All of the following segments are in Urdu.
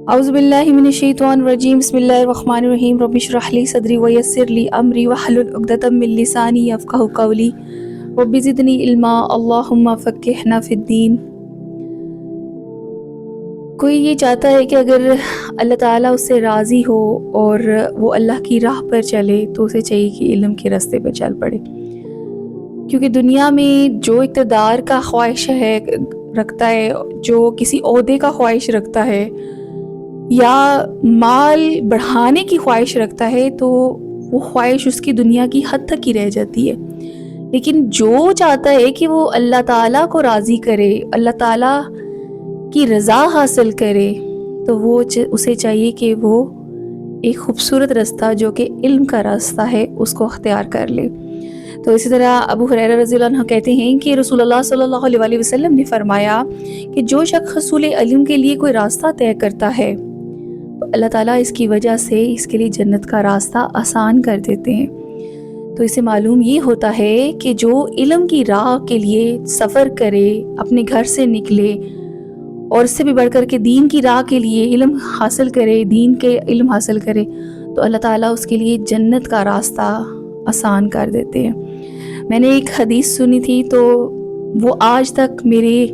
اعوذ باللہ من الشیطان الرجیم بسم اللہ الرحمن الرحیم رب اشرح لی صدری ویسر لی امری واحلل عقدۃ من لسانی یفقہوا قولی رب زدنی علما اللہم فقہنا فی الدین۔ کوئی یہ چاہتا ہے کہ اگر اللہ تعالیٰ اس سے راضی ہو اور وہ اللہ کی راہ پر چلے تو اسے چاہیے کہ علم کے راستے پر چل پڑے، کیونکہ دنیا میں جو اقتدار کا خواہش رکھتا ہے، جو کسی عہدے کا خواہش رکھتا ہے یا مال بڑھانے کی خواہش رکھتا ہے تو وہ خواہش اس کی دنیا کی حد تک ہی رہ جاتی ہے۔ لیکن جو چاہتا ہے کہ وہ اللہ تعالیٰ کو راضی کرے، اللہ تعالیٰ کی رضا حاصل کرے، تو وہ اسے چاہیے کہ وہ ایک خوبصورت راستہ جو کہ علم کا راستہ ہے اس کو اختیار کر لے۔ تو اسی طرح ابو ہریرہ رضی اللہ عنہ کہتے ہیں کہ رسول اللہ صلی اللہ علیہ وسلم نے فرمایا کہ جو شخص حصول علم کے لیے کوئی راستہ طے کرتا ہے تو اللہ تعالیٰ اس کی وجہ سے اس کے لیے جنت کا راستہ آسان کر دیتے ہیں۔ تو اسے معلوم یہ ہوتا ہے کہ جو علم کی راہ کے لیے سفر کرے، اپنے گھر سے نکلے اور اس سے بھی بڑھ کر کے دین کی راہ کے لیے علم حاصل کرے، دین کے علم حاصل کرے، تو اللہ تعالیٰ اس کے لیے جنت کا راستہ آسان کر دیتے ہیں۔ میں نے ایک حدیث سنی تھی تو وہ آج تک میرے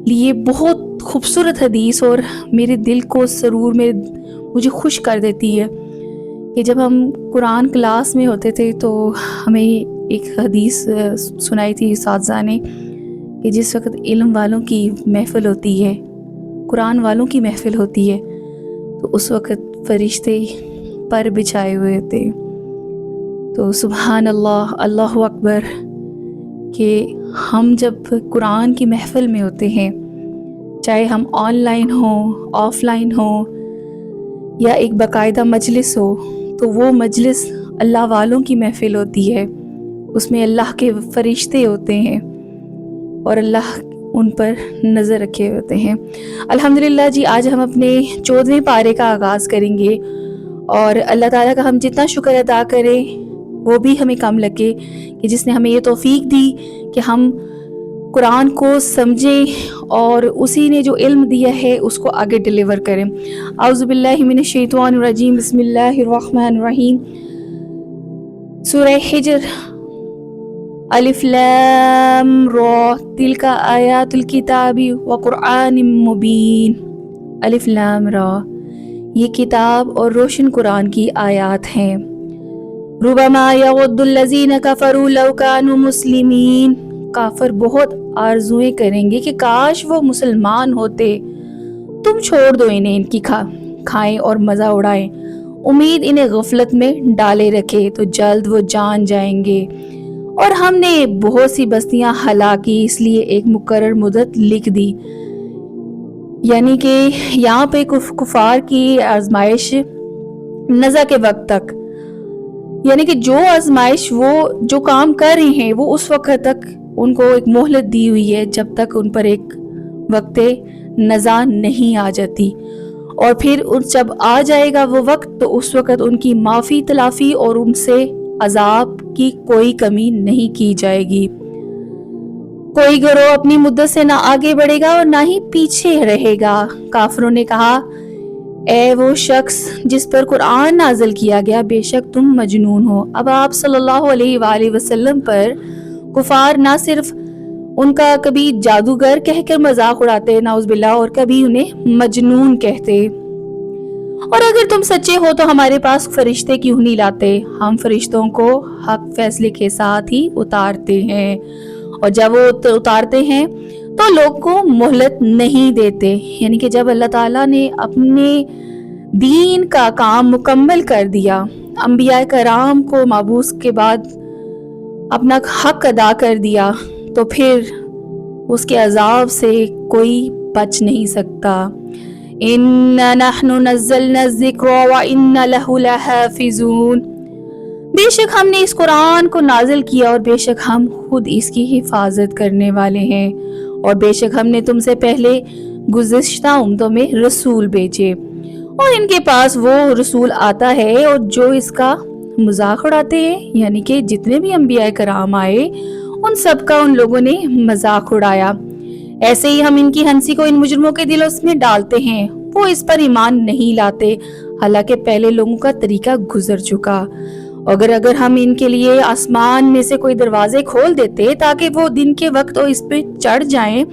لیے بہت خوبصورت حدیث اور میرے دل کو سرور میں مجھے خوش کر دیتی ہے کہ جب ہم قرآن کلاس میں ہوتے تھے تو ہمیں ایک حدیث سنائی تھی اساتذہ نے کہ جس وقت علم والوں کی محفل ہوتی ہے، قرآن والوں کی محفل ہوتی ہے، تو اس وقت فرشتے پر بچھائے ہوئے تھے۔ تو سبحان اللہ، اللہ اکبر، کہ ہم جب قرآن کی محفل میں ہوتے ہیں، چاہے ہم آن لائن ہوں، آف لائن ہوں یا ایک باقاعدہ مجلس ہو، تو وہ مجلس اللہ والوں کی محفل ہوتی ہے، اس میں اللہ کے فرشتے ہوتے ہیں اور اللہ ان پر نظر رکھے ہوتے ہیں۔ الحمدللہ جی، آج ہم اپنے 14ویں پارے کا آغاز کریں گے اور اللہ تعالیٰ کا ہم جتنا شکر ادا کریں وہ بھی ہمیں کم لگے کہ جس نے ہمیں یہ توفیق دی کہ ہم قرآن کو سمجھیں اور اسی نے جو علم دیا ہے اس کو آگے ڈیلیور کریں۔ اعوذ باللہ من الشیطان الرجیم بسم اللہ الرحمن الرحیم۔ سورہ حجر، الف لام را، تلک آیات الکتاب وقرآن مبین۔ الف لام را، یہ کتاب اور روشن قرآن کی آیات ہیں۔ ربما یود الذین کفروا لو کانوا مسلمین، کافر بہت آرزویں کریں گے کہ کاش وہ مسلمان ہوتے۔ تم چھوڑ دو انہیں، ان کی کھائیں اور مزہ اڑائیں، امید انہیں غفلت میں ڈالے رکھے تو جلد وہ جان جائیں گے۔ اور ہم نے بہت سی بستیاں ہلاک کی، اس لیے ایک مقرر مدت لکھ دی۔ یعنی کہ یہاں پہ کفار کی آزمائش نزع کے وقت تک، یعنی کہ جو آزمائش وہ جو کام کر رہے ہیں وہ اس وقت تک ان کو ایک مہلت دی ہوئی ہے جب تک ان پر ایک وقت نزع نہیں آ جاتی، اور پھر جب آ جائے گا وہ وقت تو اس وقت ان کی معافی تلافی اور ان سے عذاب کی کوئی کمی نہیں کی جائے گی۔ کوئی گروہ اپنی مدت سے نہ آگے بڑھے گا اور نہ ہی پیچھے رہے گا۔ کافروں نے کہا، اے وہ شخص جس پر قرآن نازل کیا گیا، بے شک تم مجنون ہو۔ اب آپ صلی اللہ علیہ وآلہ وسلم پر کفار نہ صرف ان کا کبھی جادوگر کہہ کر مذاق اڑاتے نعوذ باللہ، اور کبھی انہیں مجنون کہتے۔ اور اگر تم سچے ہو تو ہمارے پاس فرشتے کیوں نہیں لاتے؟ ہم فرشتوں کو حق فیصلے کے ساتھ ہی اتارتے ہیں، اور جب وہ اتارتے ہیں تو لوگ کو مہلت نہیں دیتے۔ یعنی کہ جب اللہ تعالیٰ نے اپنے دین کا کام مکمل کر دیا، انبیاء کرام کو مبعوث کے بعد اپنا حق ادا کر دیا، تو پھر اس کے عذاب سے کوئی بچ نہیں سکتا۔ اِنَّا نَحْنُ نَزَّلْنَا الذِّكْرَ وَإِنَّا لَهُ لَحَافِظُونَ، بے شک ہم نے اس قرآن کو نازل کیا اور بے شک ہم خود اس کی حفاظت کرنے والے ہیں، اور بے شک ہم نے تم سے پہلے گزشتہ امتوں میں رسول بھیجے، اور ان کے پاس وہ رسول آتا ہے اور جو اس کا مذاق اڑاتے ہیں، یعنی کہ جتنے بھی انبیاء کرام آئے ان سب کا ان لوگوں نے مذاق اڑایا۔ ایسے ہی ہم ان کی ہنسی کو ان مجرموں کے دلوں میں ڈالتے ہیں، وہ اس پر ایمان نہیں لاتے، حالانکہ پہلے لوگوں کا طریقہ گزر چکا۔ اگر ہم ان کے لیے آسمان میں سے کوئی دروازے کھول دیتے تاکہ وہ دن کے وقت اس پہ چڑھ جائیں،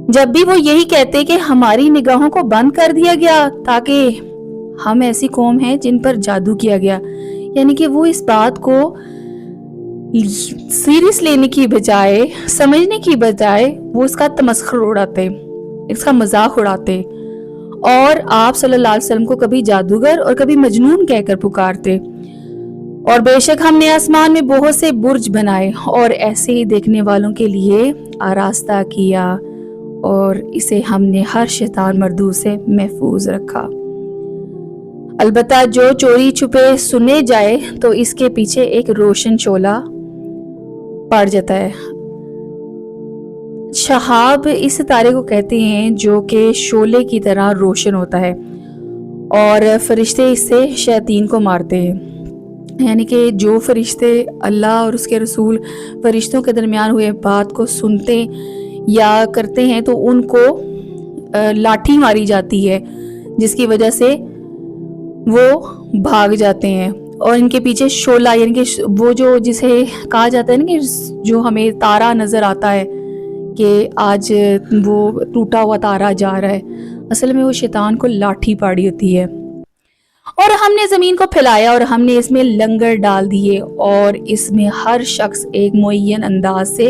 جب بھی وہ یہی کہتے کہ ہماری نگاہوں کو بند کر دیا گیا تاکہ ہم ایسی قوم ہیں جن پر جادو کیا گیا، یعنی کہ وہ اس بات کو سیریس لینے کی بجائے، سمجھنے کی بجائے وہ اس کا تمسخر اڑاتے، اس کا مذاق اڑاتے، اور آپ صلی اللہ علیہ وسلم کو کبھی جادوگر اور کبھی مجنون کہہ کر پکارتے۔ اور بے شک ہم نے آسمان میں بہت سے برج بنائے اور ایسے ہی دیکھنے والوں کے لیے آراستہ کیا، اور اسے ہم نے ہر شیطان مردود سے محفوظ رکھا۔ البتہ جو چوری چھپے سنے جائے تو اس کے پیچھے ایک روشن شعلہ پڑ جاتا ہے۔ شہاب اس ستارے کو کہتے ہیں جو کہ شعلے کی طرح روشن ہوتا ہے، اور فرشتے اس سے شیاطین کو مارتے ہیں، یعنی کہ جو فرشتے اللہ اور اس کے رسول فرشتوں کے درمیان ہوئے بات کو سنتے یا کرتے ہیں تو ان کو لاٹھی ماری جاتی ہے، جس کی وجہ سے وہ بھاگ جاتے ہیں، اور ان کے پیچھے شعلہ، یعنی کہ وہ جو جسے کہا جاتا ہے نا کہ جو ہمیں تارا نظر آتا ہے کہ آج وہ ٹوٹا ہوا تارا جا رہا ہے، اصل میں وہ شیطان کو لاٹھی پاڑی ہوتی ہے۔ اور ہم نے زمین کو پھیلایا اور ہم نے اس میں لنگر ڈال دیے، اور اس میں ہر شخص ایک معین انداز سے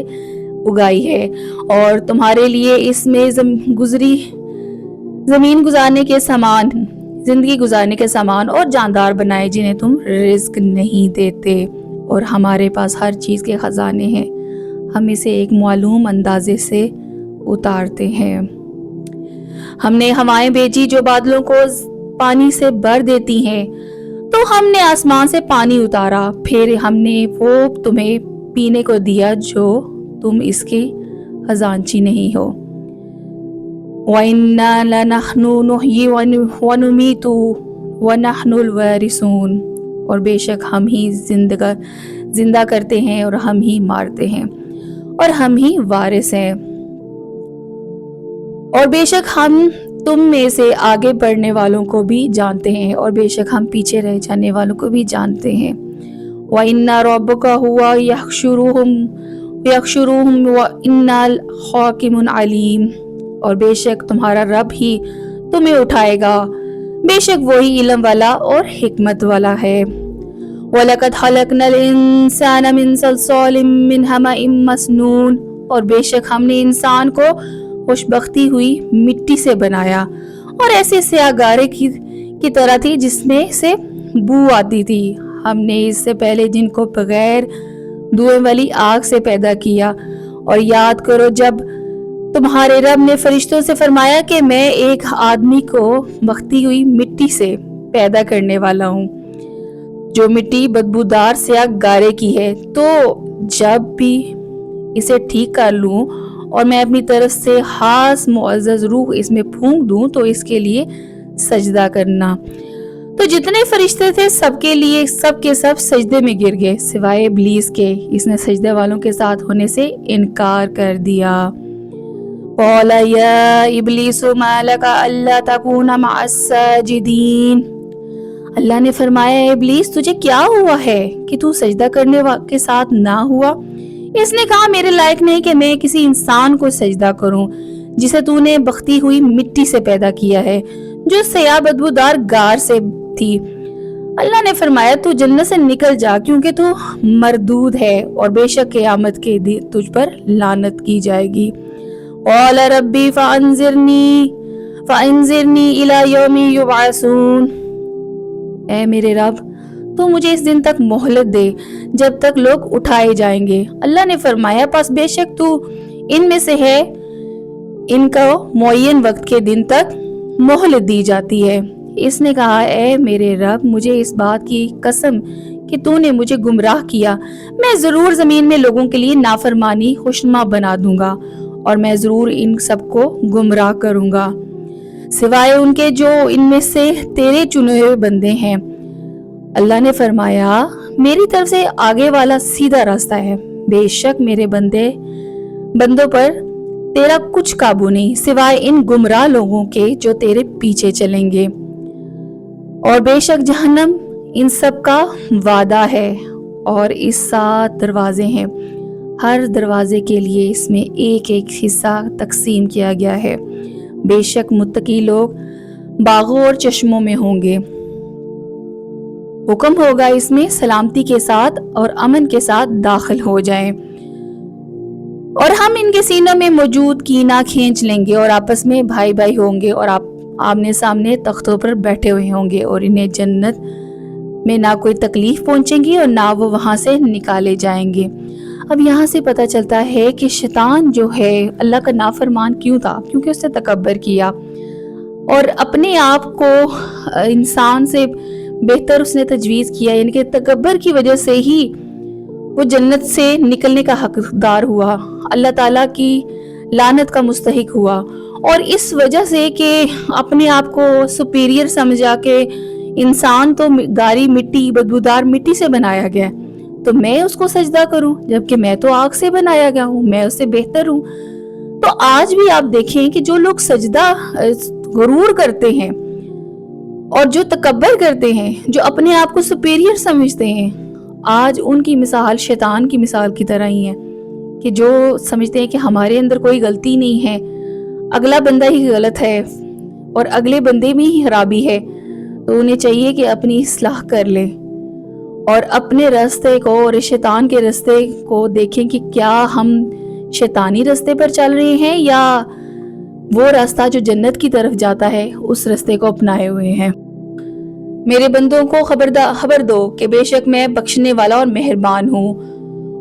اگائی ہے، اور تمہارے لیے اس میں زمین گزارنے کے سامان، زندگی گزارنے کے سامان اور جاندار بنائے جنہیں تم رزق نہیں دیتے، اور ہمارے پاس ہر چیز کے خزانے ہیں، ہم اسے ایک معلوم اندازے سے اتارتے ہیں۔ ہم نے ہوائیں بھیجی جو بادلوں کو پانی سے بھر دیتی ہیں، تو ہم نے آسمان سے پانی اتارا، پھر ہم نے وہ تمہیں پینے کو دیا جو تم اس کی خزانچی نہیں ہو۔ وَإِنَّا لَنَحْنُ نُحْيِي وَنُمِيتُ وَنَحْنُ الْوَارِثُونَ، اور بے شک ہم ہی زندہ کرتے ہیں اور ہم ہی مارتے ہیں اور ہم ہی وارث ہیں، اور بے شک ہم تم میں سے آگے بڑھنے والوں کو بھی جانتے ہیں اور بے شک ہم پیچھے رہ جانے والوں کو بھی جانتے ہیں۔ وَإِنَّ رَبَّكَ هُوَ يَحْشُرُهُمْ وَإِنَّا الْحَكِيمُ الْعَلِيمُ، اور بے شک تمہارا رب ہی تمہیں اٹھائے گا، بے شک وہی علم والا اور حکمت والا ہے۔ وَلَقَدْ خَلَقْنَا الْإِنسَانَ مِنْ صَلْصَالٍ مِّنْ حَمَإٍ مَّسْنُونٍ، اور بے شک ہم نے انسان کو خوشبختی ہوئی مٹی سے بنایا، اور ایسے سیاہ گارے کی طرح تھی جس میں سے بو آتی تھی۔ ہم نے اس سے پہلے جن کو بغیر دھوئیں والی آگ سے پیدا کیا، اور یاد کرو جب تمہارے رب نے فرشتوں سے فرمایا کہ میں ایک آدمی کو بختی ہوئی مٹی سے پیدا کرنے والا ہوں جو مٹی بدبودار سیاہ گارے کی ہے، تو جب بھی اسے ٹھیک کر لوں اور میں اپنی طرف سے خاص معزز روح اس میں پھونک دوں تو اس کے لیے سجدہ کرنا۔ تو جتنے فرشتے تھے سب کے سب سجدے میں گر گئے سوائے ابلیس کے، اس نے سجدے والوں کے ساتھ ہونے سے انکار کر دیا۔ قال یا ابلیس ما لک الا تکون مع الساجدین، اللہ نے فرمایا اے ابلیس تجھے کیا ہوا ہے کہ تو سجدہ کرنے کے ساتھ نہ ہوا؟ اس نے کہا میرے لائق نہیں کہ میں کسی انسان کو سجدہ کروں جسے تو نے بختی ہوئی مٹی سے پیدا کیا ہے جو سیاہ بدبودار گار سے تھی۔ اللہ نے فرمایا تو جنت سے نکل جا کیونکہ تو مردود ہے اور بے شک قیامت کے دن تجھ پر لعنت کی جائے گی۔ قال ربی فانظرنی الی یوم یبعثون، اے میرے رب تو مجھے اس دن تک مہلت دے جب تک لوگ اٹھائے جائیں گے۔ اللہ نے فرمایا پس بے شک تو ان میں سے ہے، ان کو معین وقت کے دن تک مہلت دی جاتی ہے۔ اس نے کہا اے میرے رب مجھے اس بات کی قسم کہ تو نے مجھے گمراہ کیا، میں ضرور زمین میں لوگوں کے لیے نافرمانی خوشنما بنا دوں گا اور میں ضرور ان سب کو گمراہ کروں گا سوائے ان کے جو ان میں سے تیرے چنے ہوئے بندے ہیں۔ اللہ نے فرمایا میری طرف سے آگے والا سیدھا راستہ ہے، بے شک میرے بندوں پر تیرا کچھ قابو نہیں سوائے ان گمراہ لوگوں کے جو تیرے پیچھے چلیں گے، اور بے شک جہنم ان سب کا وعدہ ہے، اور اس 7 دروازے ہیں، ہر دروازے کے لیے اس میں ایک ایک حصہ تقسیم کیا گیا ہے۔ بے شک متقی لوگ باغوں اور چشموں میں ہوں گے، حکم ہوگا اس میں سلامتی کے ساتھ اور امن کے ساتھ داخل ہو جائیں، اور ہم ان کے سینوں میں موجود کینہ کھینچ لیں گے، اور آپس میں بھائی بھائی ہوں گے، اور آمنے سامنے تختوں پر بیٹھے ہوئے ہوں گے، اور انہیں جنت میں نہ کوئی تکلیف پہنچیں گی اور نہ وہ وہاں سے نکالے جائیں گے۔ اب یہاں سے پتہ چلتا ہے کہ شیطان جو ہے اللہ کا نافرمان کیوں تھا، کیونکہ اس نے تکبر کیا اور اپنے آپ کو انسان سے بہتر اس نے تجویز کیا، یعنی کہ تکبر کی وجہ سے ہی وہ جنت سے نکلنے کا حقدار ہوا، اللہ تعالیٰ کی لعنت کا مستحق ہوا، اور اس وجہ سے کہ اپنے آپ کو سپیریئر سمجھا کہ انسان تو گاری مٹی بدبودار مٹی سے بنایا گیا تو میں اس کو سجدہ کروں، جبکہ میں تو آگ سے بنایا گیا ہوں، میں اس سے بہتر ہوں۔ تو آج بھی آپ دیکھیں کہ جو لوگ سجدہ غرور کرتے ہیں اور جو تکبر کرتے ہیں، جو اپنے آپ کو سپیریئر سمجھتے ہیں، آج ان کی مثال شیطان کی مثال کی طرح ہی ہے، کہ جو سمجھتے ہیں کہ ہمارے اندر کوئی غلطی نہیں ہے، اگلا بندہ ہی غلط ہے اور اگلے بندے میں ہی خرابی ہے، تو انہیں چاہیے کہ اپنی اصلاح کر لیں اور اپنے راستے کو اور شیطان کے راستے کو دیکھیں کہ کیا ہم شیطانی راستے پر چل رہے ہیں یا وہ راستہ جو جنت کی طرف جاتا ہے اس راستے کو اپنائے ہوئے ہیں۔ میرے بندوں کو خبر دو کہ بے شک میں بخشنے والا اور مہربان ہوں،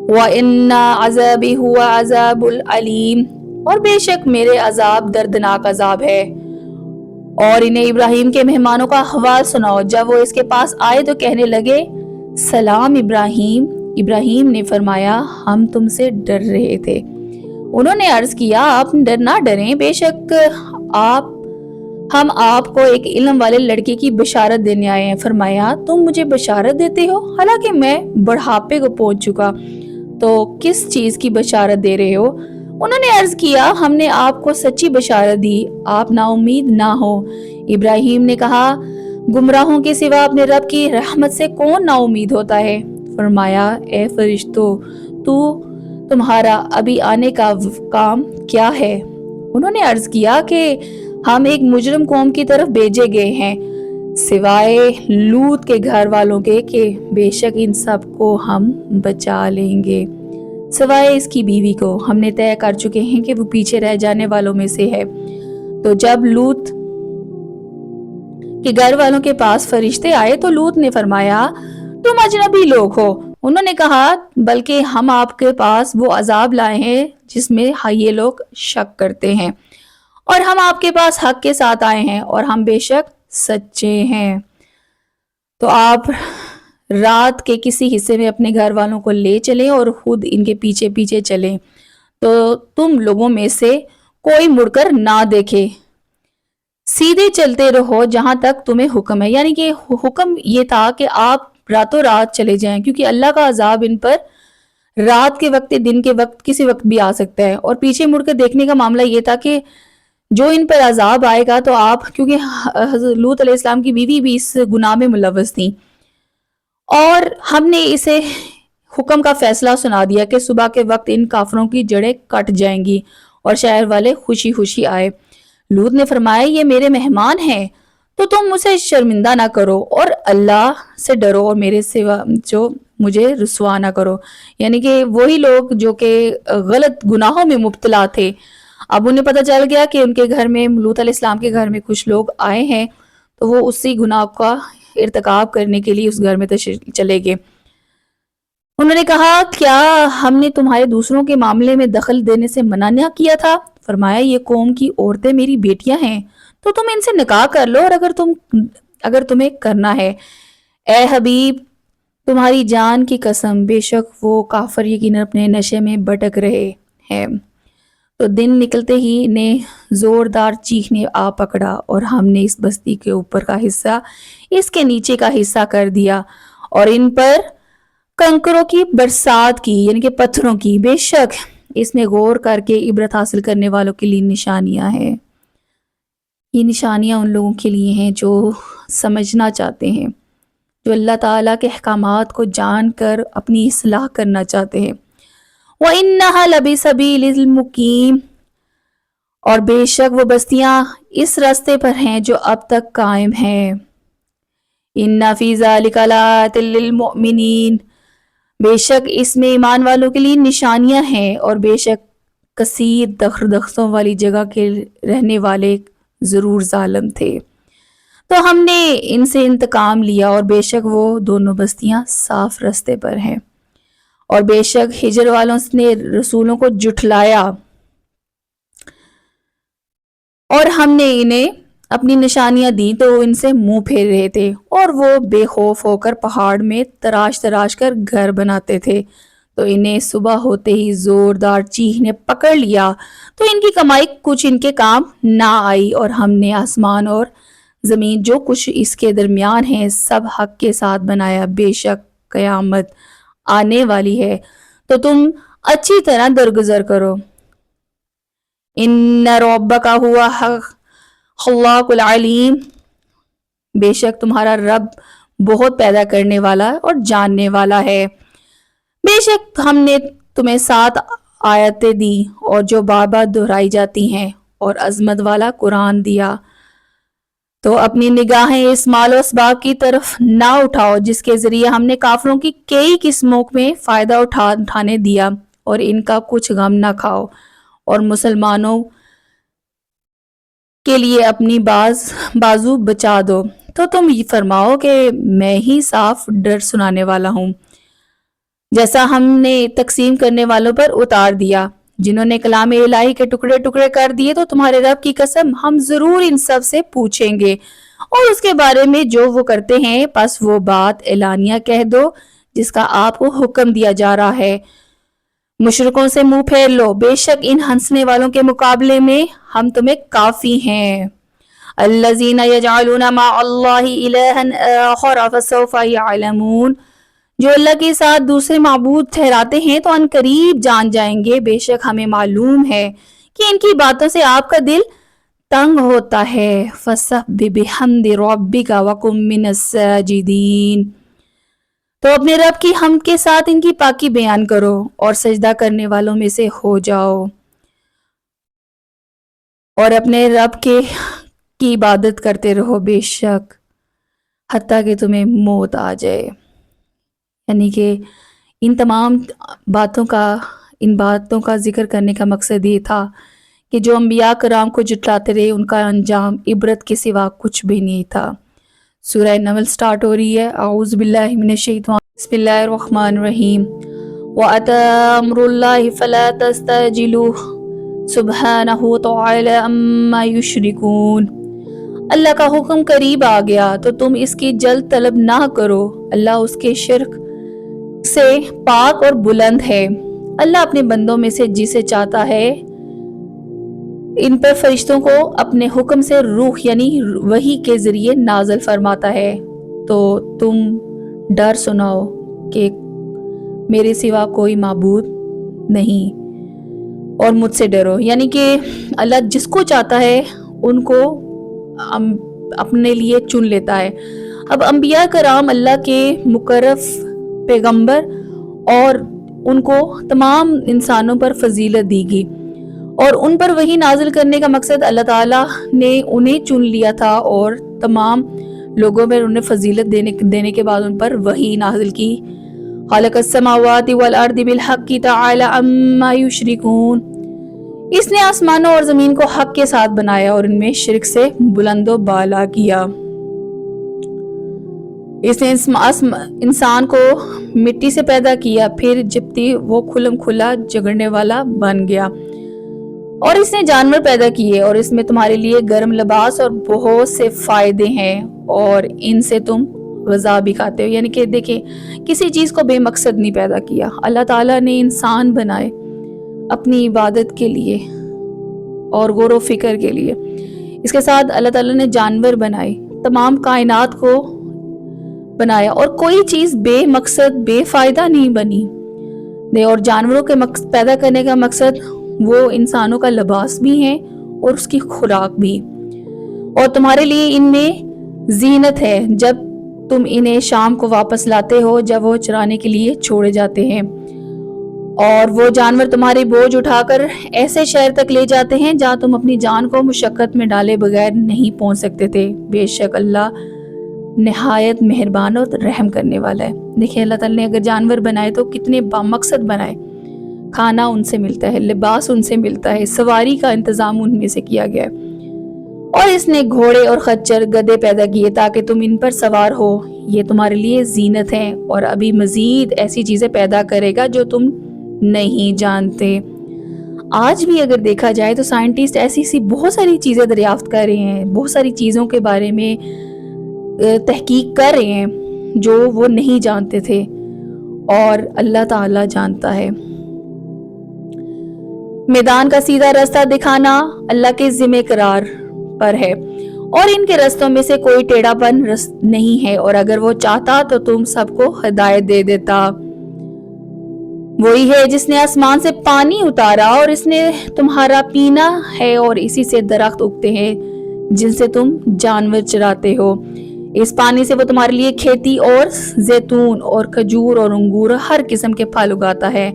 وَإِنَّ عَذَابِي هُوَ عَذَابُ الْعَلِيمِ، اور بے شک میرے عذاب دردناک عذاب ہے۔ اور انہیں ابراہیم کے مہمانوں کا احوال سناؤ، جب وہ اس کے پاس آئے تو کہنے لگے سلام ابراہیم۔ ابراہیم نے فرمایا ہم تم سے ڈر رہے تھے۔ انہوں نے عرض کیا آپ نہ ڈریں، بے شک ہم آپ کو ایک علم والے لڑکے کی بشارت دینے آئے ہیں۔ فرمایا تم مجھے بشارت دیتے ہو حالانکہ میں بڑھاپے کو پہنچ چکا، تو کس چیز کی بشارت دے رہے ہو؟ انہوں نے عرض کیا ہم نے آپ کو سچی بشارت دی، آپ نا امید نہ ہو۔ ابراہیم نے کہا گمراہوں کے سوا اپنے رب کی رحمت سے کون نا امید ہوتا ہے؟ فرمایا اے فرشتوں تمہارا ابھی آنے کا کام کیا ہے؟ انہوں نے عرض کیا کہ ہم ایک مجرم قوم کی طرف بھیجے گئے ہیں، سوائے لوط کے گھر والوں کے کہ بے شک ان سب کو ہم بچا لیں گے، سوائے اس کی بیوی کو ہم نے طے کر چکے ہیں کہ وہ پیچھے رہ جانے والوں میں سے ہے۔ تو جب لوط کے گھر والوں کے پاس فرشتے آئے تو لوط نے فرمایا تم اجنبی لوگ ہو۔ انہوں نے کہا بلکہ ہم آپ کے پاس وہ عذاب لائے ہیں جس میں یہ لوگ شک کرتے ہیں، اور ہم آپ کے پاس حق کے ساتھ آئے ہیں اور ہم بے شک سچے ہیں، تو آپ رات کے کسی حصے میں اپنے گھر والوں کو لے چلیں اور خود ان کے پیچھے پیچھے چلیں، تو تم لوگوں میں سے کوئی مڑ کر نہ دیکھے، سیدھے چلتے رہو جہاں تک تمہیں حکم ہے۔ یعنی کہ حکم یہ تھا کہ آپ راتوں رات چلے جائیں، کیونکہ اللہ کا عذاب ان پر رات کے وقت دن کے وقت کسی وقت بھی آ سکتا ہے، اور پیچھے مڑ کر دیکھنے کا معاملہ یہ تھا کہ جو ان پر عذاب آئے گا تو آپ، کیونکہ حضرت لوط علیہ السلام کی بیوی بھی اس گناہ میں ملوث تھی، اور ہم نے اسے حکم کا فیصلہ سنا دیا کہ صبح کے وقت ان کافروں کی جڑیں کٹ جائیں گی اور شہر والے خوشی خوشی آئے۔ لوط نے فرمایا یہ میرے مہمان ہیں تو تم مجھے شرمندہ نہ کرو اور اللہ سے ڈرو اور میرے سوا جو مجھے رسوا نہ کرو، یعنی کہ وہی لوگ جو کہ غلط گناہوں میں مبتلا تھے، اب انہیں پتہ چل گیا کہ ان کے گھر میں لوط علیہ السلام کے گھر میں کچھ لوگ آئے ہیں، تو وہ اسی گناہ کا ارتکاب کرنے کے لیے اس گھر میں چلے گئے۔ انہوں نے کہا کیا ہم نے تمہارے دوسروں کے معاملے میں دخل دینے سے منع نہ کیا تھا؟ فرمایا یہ قوم کی عورتیں میری بیٹیاں ہیں تو تم ان سے نکاح کر لو، اور اگر تمہیں کرنا ہے۔ اے حبیب تمہاری جان کی قسم بے شک وہ کافر یقیناً اپنے نشے میں بھٹک رہے ہیں۔ تو دن نکلتے ہی انہیں زوردار چیخنے آ پکڑا اور ہم نے اس بستی کے اوپر کا حصہ اس کے نیچے کا حصہ کر دیا اور ان پر کنکروں کی برسات کی، یعنی کہ پتھروں کی، بے شک اس میں غور کر کے عبرت حاصل کرنے والوں کے لیے نشانیاں ہیں۔ یہ نشانیاں ان لوگوں کے لیے ہیں جو سمجھنا چاہتے ہیں، جو اللہ تعالیٰ کے احکامات کو جان کر اپنی اصلاح کرنا چاہتے ہیں۔ وَإِنَّهَا لَبِسَبِيلِ الْمُقِيمِ، اور بے شک وہ بستیاں اس راستے پر ہیں جو اب تک قائم ہیں۔ إِنَّ فِي ذَلِكَ لَآيَاتٍ لِّلْمُؤْمِنِينَ، بے شک اس میں ایمان والوں کے لیے نشانیاں ہیں، اور بے شک کثیر درختوں والی جگہ کے رہنے والے ضرور ظالم تھے، تو ہم نے ان سے انتقام لیا، اور بے شک وہ دونوں بستیاں صاف راستے پر ہیں۔ اور بے شک ہجر والوں نے رسولوں کو جھٹلایا، اور ہم نے انہیں اپنی نشانیاں دی تو وہ ان سے منہ پھیر رہے تھے، اور وہ بے خوف ہو کر پہاڑ میں تراش تراش کر گھر بناتے تھے، تو انہیں صبح ہوتے ہی زوردار چیخ نے پکڑ لیا، تو ان کی کمائی کچھ ان کے کام نہ آئی، اور ہم نے آسمان اور زمین جو کچھ اس کے درمیان ہے سب حق کے ساتھ بنایا، بے شک قیامت آنے والی ہے، تو تم اچھی طرح درگزر کرو۔ ان ربک ہوا خلاق العلیم، بے شک تمہارا رب بہت پیدا کرنے والا اور جاننے والا ہے۔ بے شک ہم نے تمہیں 7 آیتیں دی اور جو بار بار دہرائی جاتی ہیں، اور عظمت والا قرآن دیا، تو اپنی نگاہیں اس مال و اسباب کی طرف نہ اٹھاؤ جس کے ذریعے ہم نے کافروں کی کئی قسموں میں فائدہ اٹھانے دیا، اور ان کا کچھ غم نہ کھاؤ، اور مسلمانوں کے لیے اپنی بازو بچا دو، تو تم یہ فرماؤ کہ میں ہی صاف ڈر سنانے والا ہوں، جیسا ہم نے تقسیم کرنے والوں پر اتار دیا، جنہوں نے کلام الہی کے ٹکڑے ٹکڑے کر دیے، تو تمہارے رب کی قسم ہم ضرور ان سب سے پوچھیں گے، اور اس کے بارے میں جو وہ کرتے ہیں، پس وہ بات اعلانیہ کہہ دو جس کا آپ کو حکم دیا جا رہا ہے۔ مشرکوں سے منہ پھیر لو، بے شک ان ہنسنے والوں کے مقابلے میں ہم تمہیں کافی ہیں۔ الذین یجعلون مع اللہ الہا آخر فسوف یعلمون، جو اللہ کے ساتھ دوسرے معبود ٹھہراتے ہیں تو ان قریب جان جائیں گے، بے شک ہمیں معلوم ہے کہ ان کی باتوں سے آپ کا دل تنگ ہوتا ہے۔ فسبح بحمد ربک وکن من الساجدین، تو اپنے رب کی حمد کے ساتھ ان کی پاکی بیان کرو اور سجدہ کرنے والوں میں سے ہو جاؤ، اور اپنے رب کی عبادت کرتے رہو، بے شک حتیٰ کہ تمہیں موت آ جائے۔ یعنی کہ ان تمام باتوں کا ذکر کرنے کا مقصد یہ تھا کہ جو انبیاء کرام کو جھٹلاتے رہے ان کا انجام عبرت کے سوا کچھ بھی نہیں تھا۔ سورہ نمل سٹارٹ ہو رہی ہے۔ اعوذ باللہ من الشیطان، بسم اللہ الرحمن الرحیم۔ وَأَتَىٰ أَمْرُ اللَّهِ فَلَا تَسْتَعْجِلُوهُ سُبْحَانَهُ وَتَعَالَىٰ عَمَّا يُشْرِكُونَ، اللہ کا حکم قریب آ گیا تو تم اس کی جلد طلب نہ کرو، اللہ اس کے شرک سے پاک اور بلند ہے۔ اللہ اپنے بندوں میں سے جسے چاہتا ہے ان پر فرشتوں کو اپنے حکم سے روح یعنی وحی کے ذریعے نازل فرماتا ہے، تو تم ڈر سناؤ کہ میرے سوا کوئی معبود نہیں، اور مجھ سے ڈرو، یعنی کہ اللہ جس کو چاہتا ہے ان کو اپنے لیے چن لیتا ہے۔ اب انبیاء کرام اللہ کے مقرب پیغمبر، اور ان کو تمام انسانوں پر فضیلت دی گئی، اور ان پر وحی نازل کرنے کا مقصد اللہ تعالیٰ نے انہیں چن لیا تھا، اور تمام لوگوں پر انہیں فضیلت دینے کے بعد ان پر وحی نازل کی۔ خالق السماوات والارض بالحق تعالی عما یشرکون، اس نے آسمانوں اور زمین کو حق کے ساتھ بنایا اور ان میں شرک سے بلند و بالا کیا۔ اس نے انسان کو مٹی سے پیدا کیا، پھر جبتی وہ کھلم کھلا جگڑنے والا بن گیا، اور اس نے جانور پیدا کیے، اور اس میں تمہارے لیے گرم لباس اور بہت سے فائدے ہیں، اور ان سے تم غذا بھی کھاتے ہو۔ یعنی کہ دیکھیں کسی چیز کو بے مقصد نہیں پیدا کیا، اللہ تعالیٰ نے انسان بنائے اپنی عبادت کے لیے اور غور و فکر کے لیے، اس کے ساتھ اللہ تعالیٰ نے جانور بنائے، تمام کائنات کو بنایا، اور کوئی چیز بے مقصد بے فائدہ نہیں بنی۔ اور جانوروں کے پیدا کرنے کا مقصد وہ انسانوں کا لباس بھی ہے اور اس کی خوراک بھی، اور تمہارے لیے ان میں زینت ہے جب تم انہیں شام کو واپس لاتے ہو، جب وہ چرانے کے لیے چھوڑے جاتے ہیں، اور وہ جانور تمہاری بوجھ اٹھا کر ایسے شہر تک لے جاتے ہیں جہاں تم اپنی جان کو مشقت میں ڈالے بغیر نہیں پہنچ سکتے تھے۔ بے شک اللہ نہایت مہربان اور رحم کرنے والا ہے۔ دیکھیں اللہ تعالیٰ نے اگر جانور بنائے تو کتنے بامقصد بنائے، کھانا ان سے ملتا ہے، لباس ان سے ملتا ہے، سواری کا انتظام ان میں سے کیا گیا ہے، اور اس نے گھوڑے اور خچر گدھے پیدا کیے تاکہ تم ان پر سوار ہو، یہ تمہارے لیے زینت ہے، اور ابھی مزید ایسی چیزیں پیدا کرے گا جو تم نہیں جانتے۔ آج بھی اگر دیکھا جائے تو سائنٹسٹ ایسی بہت ساری چیزیں دریافت کر رہے ہیں، بہت ساری چیزوں کے بارے میں تحقیق کر رہے ہیں جو وہ نہیں جانتے تھے، اور اللہ تعالیٰ جانتا ہے۔ میدان کا سیدھا راستہ دکھانا اللہ کے ذمہ قرار پر ہے، اور ان کے رستوں میں سے کوئی ٹیڑھا پن نہیں ہے، اور اگر وہ چاہتا تو تم سب کو ہدایت دے دیتا۔ وہی ہے جس نے آسمان سے پانی اتارا اور اس نے تمہارا پینا ہے، اور اسی سے درخت اگتے ہیں جن سے تم جانور چراتے ہو۔ اس پانی سے وہ تمہارے لیے کھیتی اور زیتون اور کھجور اور انگور ہر قسم کے پھل اگاتا ہے۔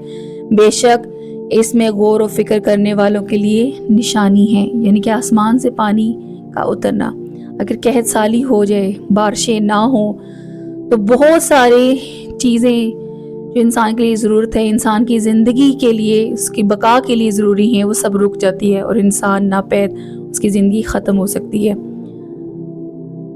بے شک اس میں غور و فکر کرنے والوں کے لیے نشانی ہے، یعنی کہ آسمان سے پانی کا اترنا، اگر قحط سالی ہو جائے، بارشیں نہ ہوں، تو بہت ساری چیزیں جو انسان کے لیے ضرورت ہے، انسان کی زندگی کے لیے، اس کی بقا کے لیے ضروری ہیں، وہ سب رک جاتی ہے، اور انسان ناپید اس کی زندگی ختم ہو سکتی ہے۔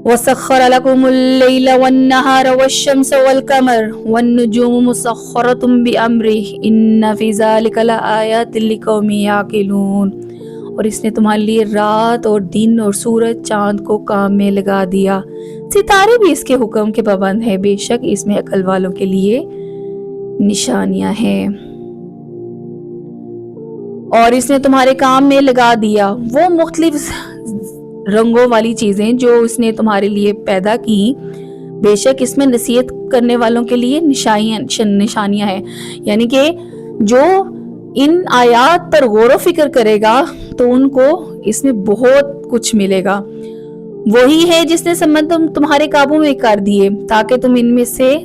وَسَخَّرَ لَكُمُ اللَّيْلَ وَالنَّهَارَ وَالشَّمْسَ وَالْقَمَرَ وَالنُّجُومُ مُسَخَّرَةٌ بِأَمْرِهِ إِنَّ فِي ذَلِكَ لَآيَاتٍ لِقَوْمٍ يَعْقِلُونَ، اور اس نے تمہارے لیے رات اور دن اور سورج چاند کو کام میں لگا دیا، ستارے بھی اس کے حکم کے پابند ہیں، بے شک اس میں عقل والوں کے لیے نشانیاں ہیں۔ اور اس نے تمہارے کام میں لگا دیا وہ مختلف رنگوں والی چیزیں جو اس نے تمہارے لیے پیدا کی، بے شک اس میں نصیحت کرنے والوں کے لیے نشانیاں ہیں، یعنی کہ جو ان آیات پر غور و فکر کرے گا تو ان کو اس میں بہت کچھ ملے گا۔ وہی ہے جس نے سمندر تمہارے قابو میں کر دیے تاکہ تم ان میں سے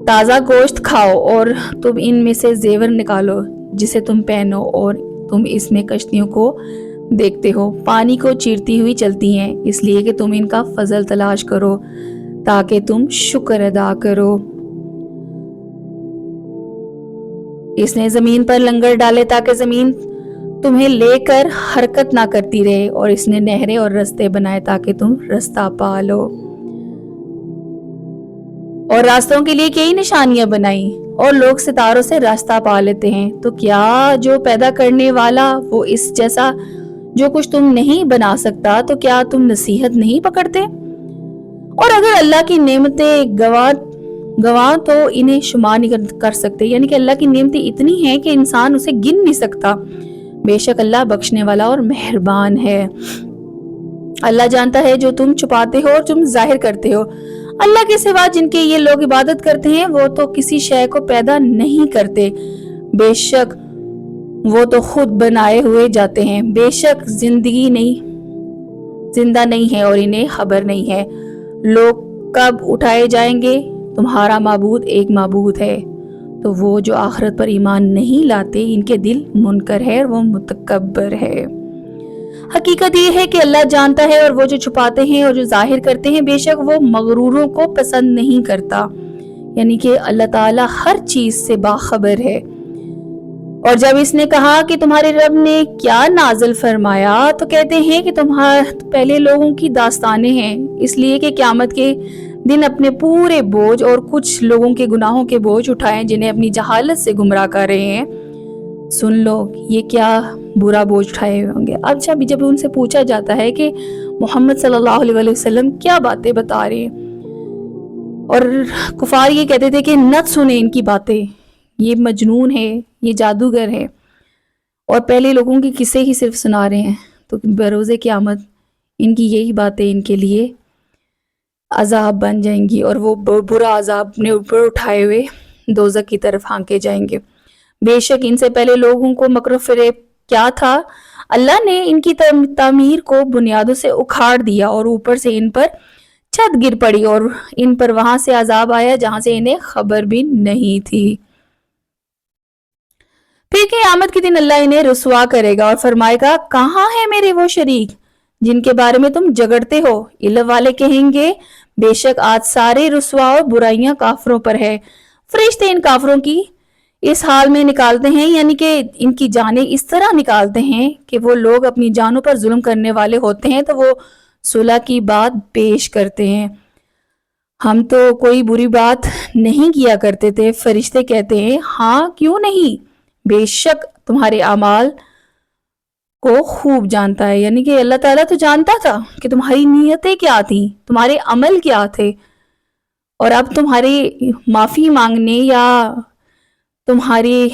تازہ گوشت کھاؤ، اور تم ان میں سے زیور نکالو جسے تم پہنو، اور تم اس میں کشتیوں کو دیکھتے ہو پانی کو چیرتی ہوئی چلتی ہیں، اس لیے کہ تم ان کا فضل تلاش کرو تاکہ تم شکر ادا کرو۔ اس نے زمین پر لنگر ڈالے تاکہ زمین تمہیں لے کر حرکت نہ کرتی رہے، اور اس نے نہریں اور رستے بنائے تاکہ تم رستہ پالو، اور راستوں کے لیے کئی نشانیاں بنائی، اور لوگ ستاروں سے راستہ پا لیتے ہیں۔ تو کیا جو پیدا کرنے والا وہ اس جیسا جو کچھ تم نہیں بنا سکتا، تو کیا تم نصیحت نہیں پکڑتے؟ اور اگر اللہ کی نعمتیں گواہ تو انہیں شمار نہیں کر سکتے، یعنی کہ اللہ کی نعمتیں اتنی ہیں کہ انسان اسے گن نہیں سکتا۔ بے شک اللہ بخشنے والا اور مہربان ہے۔ اللہ جانتا ہے جو تم چھپاتے ہو اور تم ظاہر کرتے ہو۔ اللہ کے سوا جن کے یہ لوگ عبادت کرتے ہیں وہ تو کسی شے کو پیدا نہیں کرتے، بے شک وہ تو خود بنائے ہوئے جاتے ہیں۔ بے شک زندہ نہیں ہے اور انہیں خبر نہیں ہے۔ لوگ کب اٹھائے جائیں گے؟ تمہارا معبود ایک معبود ہے، تو وہ جو آخرت پر ایمان نہیں لاتے ان کے دل منکر ہے اور وہ متکبر ہے۔ حقیقت یہ ہے کہ اللہ جانتا ہے، اور وہ جو چھپاتے ہیں اور جو ظاہر کرتے ہیں، بے شک وہ مغروروں کو پسند نہیں کرتا، یعنی کہ اللہ تعالیٰ ہر چیز سے باخبر ہے۔ اور جب اس نے کہا کہ تمہارے رب نے کیا نازل فرمایا، تو کہتے ہیں کہ تمہارے پہلے لوگوں کی داستانیں ہیں، اس لیے کہ قیامت کے دن اپنے پورے بوجھ اور کچھ لوگوں کے گناہوں کے بوجھ اٹھائیں جنہیں اپنی جہالت سے گمراہ کر رہے ہیں۔ سن لو یہ کیا برا بوجھ اٹھائے ہوں گے۔ اچھا بھی جب ان سے پوچھا جاتا ہے کہ محمد صلی اللہ علیہ وسلم کیا باتیں بتا رہے ہیں، اور کفار یہ کہتے تھے کہ نہ سنیں ان کی باتیں، یہ مجنون ہے، یہ جادوگر ہے، اور پہلے لوگوں کے قصے ہی صرف سنا رہے ہیں، تو بروز قیامت ان کی یہی باتیں ان کے لیے عذاب بن جائیں گی، اور وہ برا عذاب اپنے اوپر اٹھائے ہوئے دوزخ کی طرف ہانکے جائیں گے۔ بے شک ان سے پہلے لوگوں کو مکر و فریب کیا تھا، اللہ نے ان کی تعمیر کو بنیادوں سے اکھاڑ دیا اور اوپر سے ان پر چھت گر پڑی اور ان پر وہاں سے عذاب آیا جہاں سے انہیں خبر بھی نہیں تھی۔ پھر قیامت کے دن اللہ انہیں رسوا کرے گا اور فرمائے گا، کہاں ہیں میرے وہ شریک جن کے بارے میں تم جگڑتے ہو؟ علم والے کہیں گے، بے شک آج سارے رسوا اور برائیاں کافروں پر ہے۔ فرشتے ان کافروں کی اس حال میں نکالتے ہیں، یعنی کہ ان کی جانیں اس طرح نکالتے ہیں کہ وہ لوگ اپنی جانوں پر ظلم کرنے والے ہوتے ہیں تو وہ صلح کی بات پیش کرتے ہیں، ہم تو کوئی بری بات نہیں کیا کرتے تھے۔ فرشتے کہتے ہیں، ہاں کیوں نہیں، بے شک تمہارے اعمال کو خوب جانتا ہے، یعنی کہ اللہ تعالیٰ تو جانتا تھا کہ تمہاری نیتیں کیا تھیں، تمہارے عمل کیا تھے، اور اب تمہاری معافی مانگنے یا تمہاری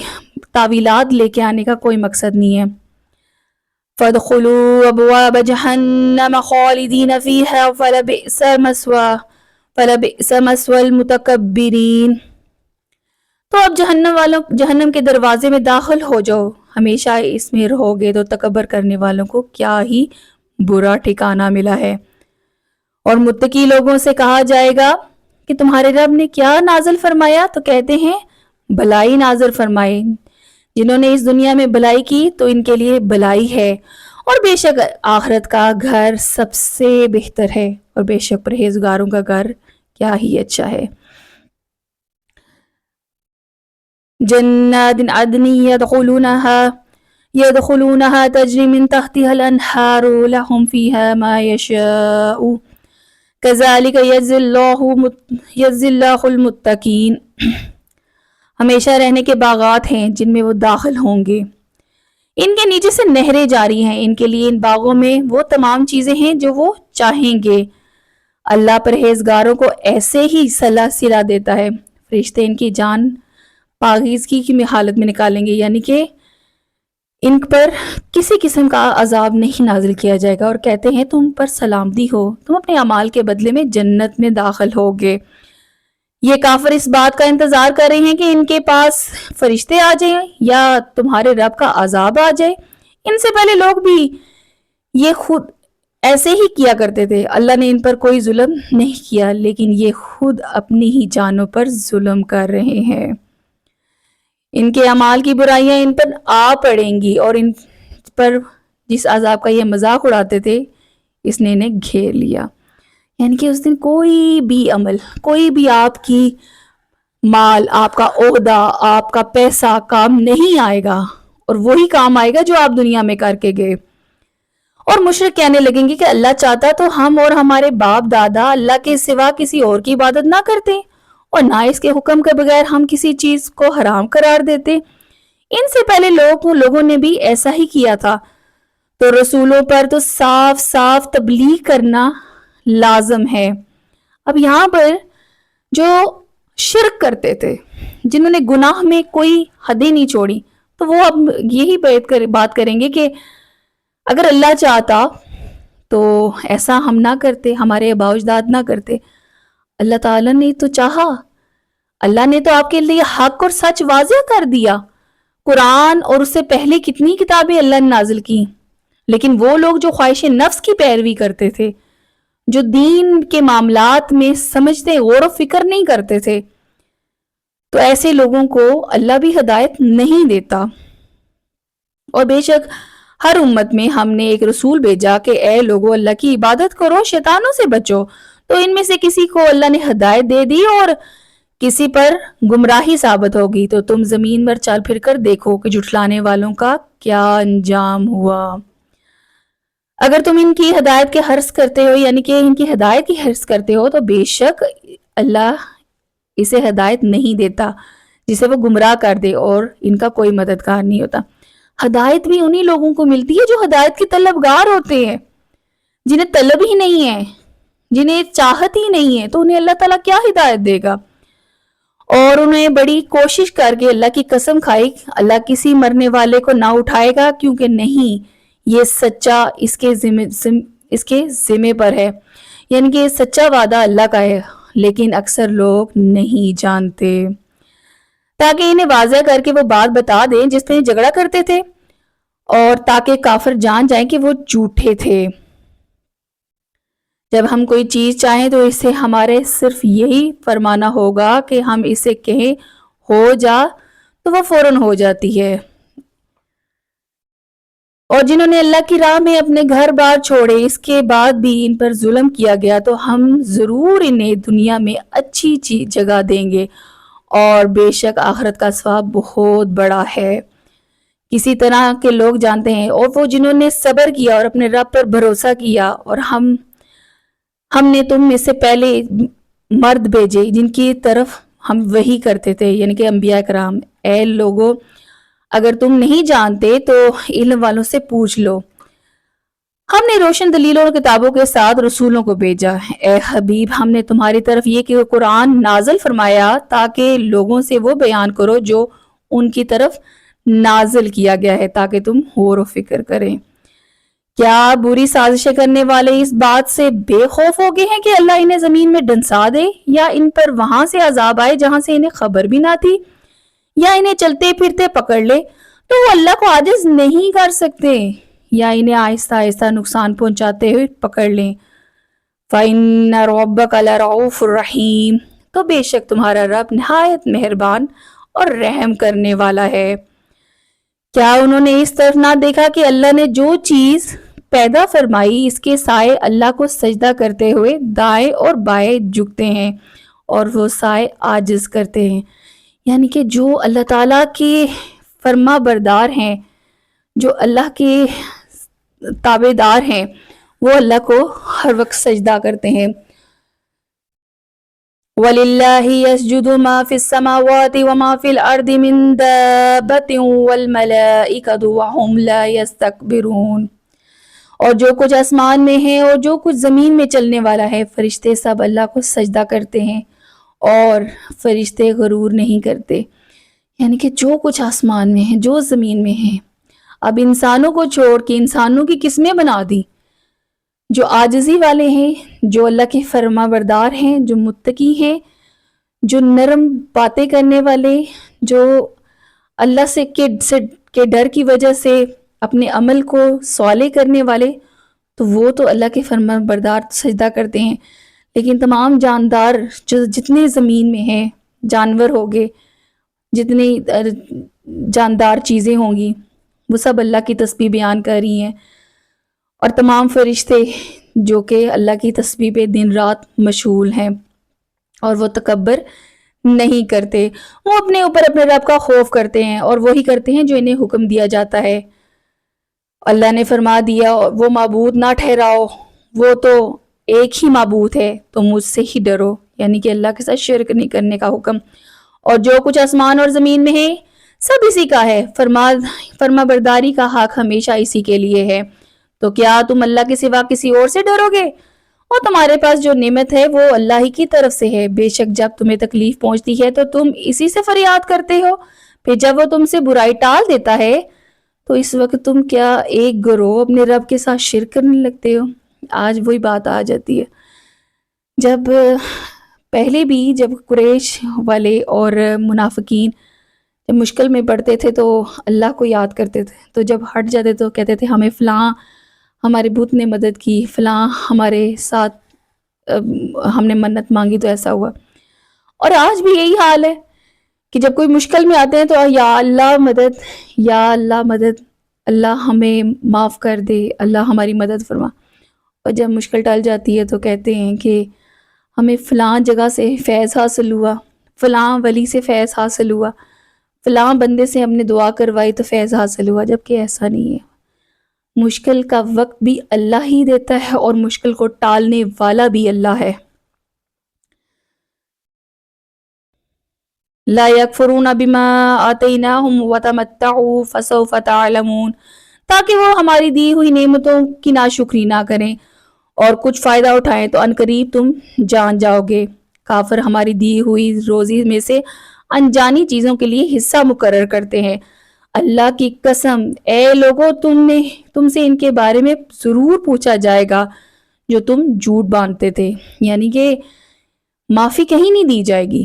تعویلات لے کے آنے کا کوئی مقصد نہیں ہے۔ فَادْخُلُوا أَبْوَابَ جَهَنَّمَ خَالِدِينَ فِيهَا فَلَبِئْسَ مَثْوَى الْمُتَكَبِّرِينَ۔ تو اب جہنم کے دروازے میں داخل ہو جاؤ، ہمیشہ اس میں رہو گے تو تکبر کرنے والوں کو کیا ہی برا ٹھکانہ ملا ہے۔ اور متقی لوگوں سے کہا جائے گا کہ تمہارے رب نے کیا نازل فرمایا؟ تو کہتے ہیں بھلائی نازل فرمائی، جنہوں نے اس دنیا میں بھلائی کی تو ان کے لیے بھلائی ہے، اور بے شک آخرت کا گھر سب سے بہتر ہے، اور بے شک پرہیزگاروں کا گھر کیا ہی اچھا ہے۔ جنات عدن يدخلونها تجري من تحتها الأنهار لهم فيها ما يشاءون كذلك يجزي الله المتقين۔ ہمیشہ رہنے کے باغات ہیں جن میں وہ داخل ہوں گے، ان کے نیچے سے نہریں جاری ہیں، ان کے لیے ان باغوں میں وہ تمام چیزیں ہیں جو وہ چاہیں گے۔ اللہ پرہیزگاروں کو ایسے ہی صلہ دیتا ہے۔ فرشتے ان کی جان پاکیزگی کی حالت میں نکالیں گے، یعنی کہ ان پر کسی قسم کا عذاب نہیں نازل کیا جائے گا، اور کہتے ہیں تم پر سلامتی ہو، تم اپنے اعمال کے بدلے میں جنت میں داخل ہوگے۔ یہ کافر اس بات کا انتظار کر رہے ہیں کہ ان کے پاس فرشتے آ جائیں یا تمہارے رب کا عذاب آ جائے۔ ان سے پہلے لوگ بھی یہ خود ایسے ہی کیا کرتے تھے، اللہ نے ان پر کوئی ظلم نہیں کیا، لیکن یہ خود اپنی ہی جانوں پر ظلم کر رہے ہیں۔ ان کے اعمال کی برائیاں ان پر آ پڑیں گی، اور ان پر جس عذاب کا یہ مذاق اڑاتے تھے اس نے انہیں گھیر لیا۔ یعنی کہ اس دن کوئی بھی عمل، کوئی بھی آپ کی مال، آپ کا عہدہ، آپ کا پیسہ کام نہیں آئے گا، اور وہی کام آئے گا جو آپ دنیا میں کر کے گئے۔ اور مشرک کہنے لگیں گے کہ اللہ چاہتا تو ہم اور ہمارے باپ دادا اللہ کے سوا کسی اور کی عبادت نہ کرتے، اور نہ اس کے حکم کے بغیر ہم کسی چیز کو حرام قرار دیتے۔ ان سے پہلے لوگوں نے بھی ایسا ہی کیا تھا، تو رسولوں پر تو صاف صاف تبلیغ کرنا لازم ہے۔ اب یہاں پر جو شرک کرتے تھے، جنہوں نے گناہ میں کوئی حدیں نہیں چھوڑی، تو وہ اب یہی بات کریں گے کہ اگر اللہ چاہتا تو ایسا ہم نہ کرتے، ہمارے آباء و اجداد نہ کرتے۔ اللہ تعالیٰ نے تو چاہا، اللہ نے تو آپ کے لیے حق اور سچ واضح کر دیا۔ قرآن اور اس سے پہلے کتنی کتابیں اللہ نے نازل کی، لیکن وہ لوگ جو خواہش نفس کی پیروی کرتے تھے، جو دین کے معاملات میں سمجھتے غور و فکر نہیں کرتے تھے، تو ایسے لوگوں کو اللہ بھی ہدایت نہیں دیتا۔ اور بے شک ہر امت میں ہم نے ایک رسول بھیجا کہ اے لوگو اللہ کی عبادت کرو، شیطانوں سے بچو۔ تو ان میں سے کسی کو اللہ نے ہدایت دے دی اور کسی پر گمراہی ثابت ہوگی، تو تم زمین پر چل پھر کر دیکھو کہ جھٹلانے والوں کا کیا انجام ہوا۔ اگر تم ان کی ہدایت کے حرص کرتے ہو، یعنی کہ ان کی ہدایت کی حرص کرتے ہو، تو بے شک اللہ اسے ہدایت نہیں دیتا جسے وہ گمراہ کر دے، اور ان کا کوئی مددگار نہیں ہوتا۔ ہدایت بھی انہی لوگوں کو ملتی ہے جو ہدایت کے طلبگار ہوتے ہیں، جنہیں طلب ہی نہیں ہے، جنہیں چاہت ہی نہیں ہے، تو انہیں اللہ تعالیٰ کیا ہدایت دے گا؟ اور انہیں بڑی کوشش کر کے اللہ کی قسم کھائی، اللہ کسی مرنے والے کو نہ اٹھائے گا، کیونکہ نہیں، یہ سچا اس کے ذمہ پر ہے، یعنی کہ یہ سچا وعدہ اللہ کا ہے، لیکن اکثر لوگ نہیں جانتے۔ تاکہ انہیں واضح کر کے وہ بات بتا دیں جس پہ جھگڑا کرتے تھے، اور تاکہ کافر جان جائیں کہ وہ جھوٹے تھے۔ جب ہم کوئی چیز چاہیں تو اس سے ہمارے صرف یہی فرمانا ہوگا کہ ہم اسے کہیں ہو جا تو وہ فوراً ہو جاتی ہے۔ اور جنہوں نے اللہ کی راہ میں اپنے گھر بار چھوڑے، اس کے بعد بھی ان پر ظلم کیا گیا، تو ہم ضرور انہیں دنیا میں اچھی جگہ دیں گے، اور بے شک آخرت کا ثواب بہت بڑا ہے۔ کسی طرح کے لوگ جانتے ہیں، اور وہ جنہوں نے صبر کیا اور اپنے رب پر بھروسہ کیا، اور ہم نے تم میں سے پہلے مرد بھیجے جن کی طرف ہم وحی کرتے تھے، یعنی کہ انبیاء کرام۔ اے لوگو، اگر تم نہیں جانتے تو علم والوں سے پوچھ لو۔ ہم نے روشن دلیلوں اور کتابوں کے ساتھ رسولوں کو بھیجا۔ اے حبیب، ہم نے تمہاری طرف یہ کہ قرآن نازل فرمایا تاکہ لوگوں سے وہ بیان کرو جو ان کی طرف نازل کیا گیا ہے، تاکہ تم غور و فکر کریں۔ کیا بری سازشیں کرنے والے اس بات سے بے خوف ہو گئے ہیں کہ اللہ انہیں زمین میں ڈنسا دے، یا ان پر وہاں سے عذاب آئے جہاں سے انہیں خبر بھی نہ تھی، یا انہیں چلتے پھرتے پکڑ لے تو وہ اللہ کو عاجز نہیں کر سکتے، یا انہیں آہستہ آہستہ نقصان پہنچاتے ہوئے پکڑ لیں۔ فَإِنَّ رَبَّكَ لَرَءُوفٌ رَحِيمٌ، تو بے شک تمہارا رب نہایت مہربان اور رحم کرنے والا ہے۔ کیا انہوں نے اس طرف نہ دیکھا کہ اللہ نے جو چیز پیدا فرمائی اس کے سائے اللہ کو سجدہ کرتے ہوئے دائیں اور بائیں جھکتے ہیں، اور وہ سائے عاجز کرتے ہیں، یعنی کہ جو اللہ تعالیٰ کے فرما بردار ہیں، جو اللہ کے تابع دار ہیں، وہ اللہ کو ہر وقت سجدہ کرتے ہیں۔ وَلِلَّهِ يَسْجُدُ مَا فِي السَّمَاوَاتِ وَمَا فِي الْأَرْضِ مِن دَابَّةٍ وَالْمَلَائِكَةُ وَهُمْ لَا يَسْتَكْبِرُونَ، اور جو کچھ آسمان میں ہے اور جو کچھ زمین میں چلنے والا ہے، فرشتے سب اللہ کو سجدہ کرتے ہیں، اور فرشتے غرور نہیں کرتے، یعنی کہ جو کچھ آسمان میں ہے، جو زمین میں ہے۔ اب انسانوں کو چھوڑ کے انسانوں کی قسمیں بنا دی، جو عاجزی والے ہیں، جو اللہ کے فرما بردار ہیں، جو متقی ہیں، جو نرم باتیں کرنے والے، جو اللہ سے کے ڈر کی وجہ سے اپنے عمل کو سوالے کرنے والے، تو وہ تو اللہ کے فرما بردار سجدہ کرتے ہیں۔ لیکن تمام جاندار جو جتنے زمین میں ہیں، جانور ہوگے، جتنی جاندار چیزیں ہوں گی، وہ سب اللہ کی تسبیح بیان کر رہی ہیں، اور تمام فرشتے جو کہ اللہ کی تسبیح پہ دن رات مشغول ہیں، اور وہ تکبر نہیں کرتے، وہ اپنے اوپر اپنے رب کا خوف کرتے ہیں، اور وہی کرتے ہیں جو انہیں حکم دیا جاتا ہے۔ اللہ نے فرما دیا وہ معبود نہ ٹھہراؤ، وہ تو ایک ہی معبود ہے، تو مجھ سے ہی ڈرو، یعنی کہ اللہ کے ساتھ شرک نہیں کرنے کا حکم۔ اور جو کچھ آسمان اور زمین میں ہے سب اسی کا ہے، فرما برداری کا حق ہمیشہ اسی کے لیے ہے۔ تو کیا تم اللہ کے سوا کسی اور سے ڈرو گے؟ اور تمہارے پاس جو نعمت ہے وہ اللہ ہی کی طرف سے ہے۔ بے شک جب تمہیں تکلیف پہنچتی ہے تو تم اسی سے فریاد کرتے ہو، پھر جب وہ تم سے برائی ٹال دیتا ہے تو اس وقت تم کیا ایک گروہ اپنے رب کے ساتھ شرک کرنے لگتے ہو۔ آج وہی بات آ جاتی ہے، جب پہلے بھی جب قریش والے اور منافقین جب مشکل میں پڑتے تھے تو اللہ کو یاد کرتے تھے، تو جب ہٹ جاتے تو کہتے تھے ہمیں فلاں ہمارے بت نے مدد کی، فلاں ہمارے ساتھ ہم نے منت مانگی تو ایسا ہوا۔ اور آج بھی یہی حال ہے کہ جب کوئی مشکل میں آتے ہیں تو یا اللہ مدد، یا اللہ مدد، اللہ ہمیں معاف کر دے، اللہ ہماری مدد فرما۔ اور جب مشکل ٹل جاتی ہے تو کہتے ہیں کہ ہمیں فلاں جگہ سے فیض حاصل ہوا، فلاں ولی سے فیض حاصل ہوا، فلاں بندے سے ہم نے دعا کروائی تو فیض حاصل ہوا، جبکہ ایسا نہیں ہے۔ مشکل کا وقت بھی اللہ ہی دیتا ہے، اور مشکل کو ٹالنے والا بھی اللہ ہے۔ لا یکفرون بما آتیناہم وتمتعوا فسوف تعلمون، تاکہ وہ ہماری دی ہوئی نعمتوں کی ناشکری نہ کریں اور کچھ فائدہ اٹھائیں تو عنقریب تم جان جاؤ گے۔ کافر ہماری دی ہوئی روزی میں سے انجانی چیزوں کے لیے حصہ مقرر کرتے ہیں۔ اللہ کی قسم اے لوگو، تم سے ان کے بارے میں ضرور پوچھا جائے گا جو تم جھوٹ باندھتے تھے، یعنی کہ معافی کہیں نہیں دی جائے گی۔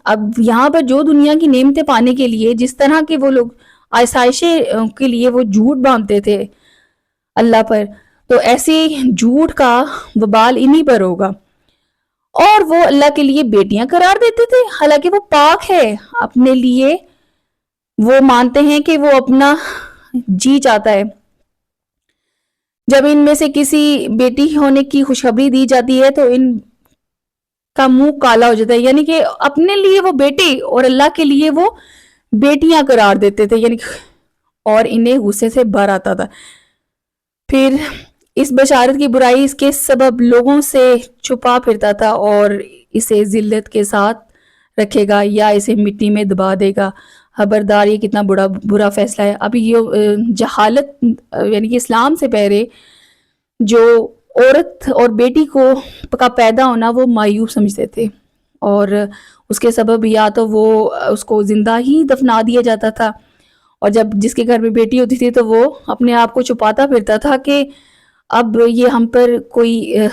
اب یہاں پر جو دنیا کی نعمتیں پانے کے لیے جس طرح کے وہ لوگ آسائشیں کے لیے وہ جھوٹ باندھتے تھے اللہ پر، تو ایسے جھوٹ کا وبال انہی پر ہوگا۔ اور وہ اللہ کے لیے بیٹیاں قرار دیتے تھے، حالانکہ وہ پاک ہے اپنے لیے، وہ مانتے ہیں کہ وہ اپنا جی چاہتا ہے۔ جب ان میں سے کسی بیٹی ہونے کی خوشخبری دی جاتی ہے تو ان کا منہ کالا ہو جاتا ہے، یعنی کہ اپنے لیے وہ بیٹے اور اللہ کے لیے وہ بیٹیاں قرار دیتے تھے، یعنی اور انہیں غصے سے بھر آتا تھا۔ پھر اس بشارت کی برائی اس کے سبب لوگوں سے چھپا پھرتا تھا اور اسے ذلت کے ساتھ رکھے گا یا اسے مٹی میں دبا دے گا۔ خبردار، یہ کتنا برا فیصلہ ہے۔ ابھی یہ جہالت یعنی کہ اسلام سے پہلے جو عورت اور بیٹی کا پیدا ہونا وہ مایوب سمجھتے تھے، اور اس کے سبب یا تو وہ اس کو زندہ ہی دفنا دیا جاتا تھا، اور جب جس کے گھر میں بیٹی ہوتی تھی تو وہ اپنے آپ کو چھپاتا پھرتا تھا کہ اب یہ ہم پر کوئی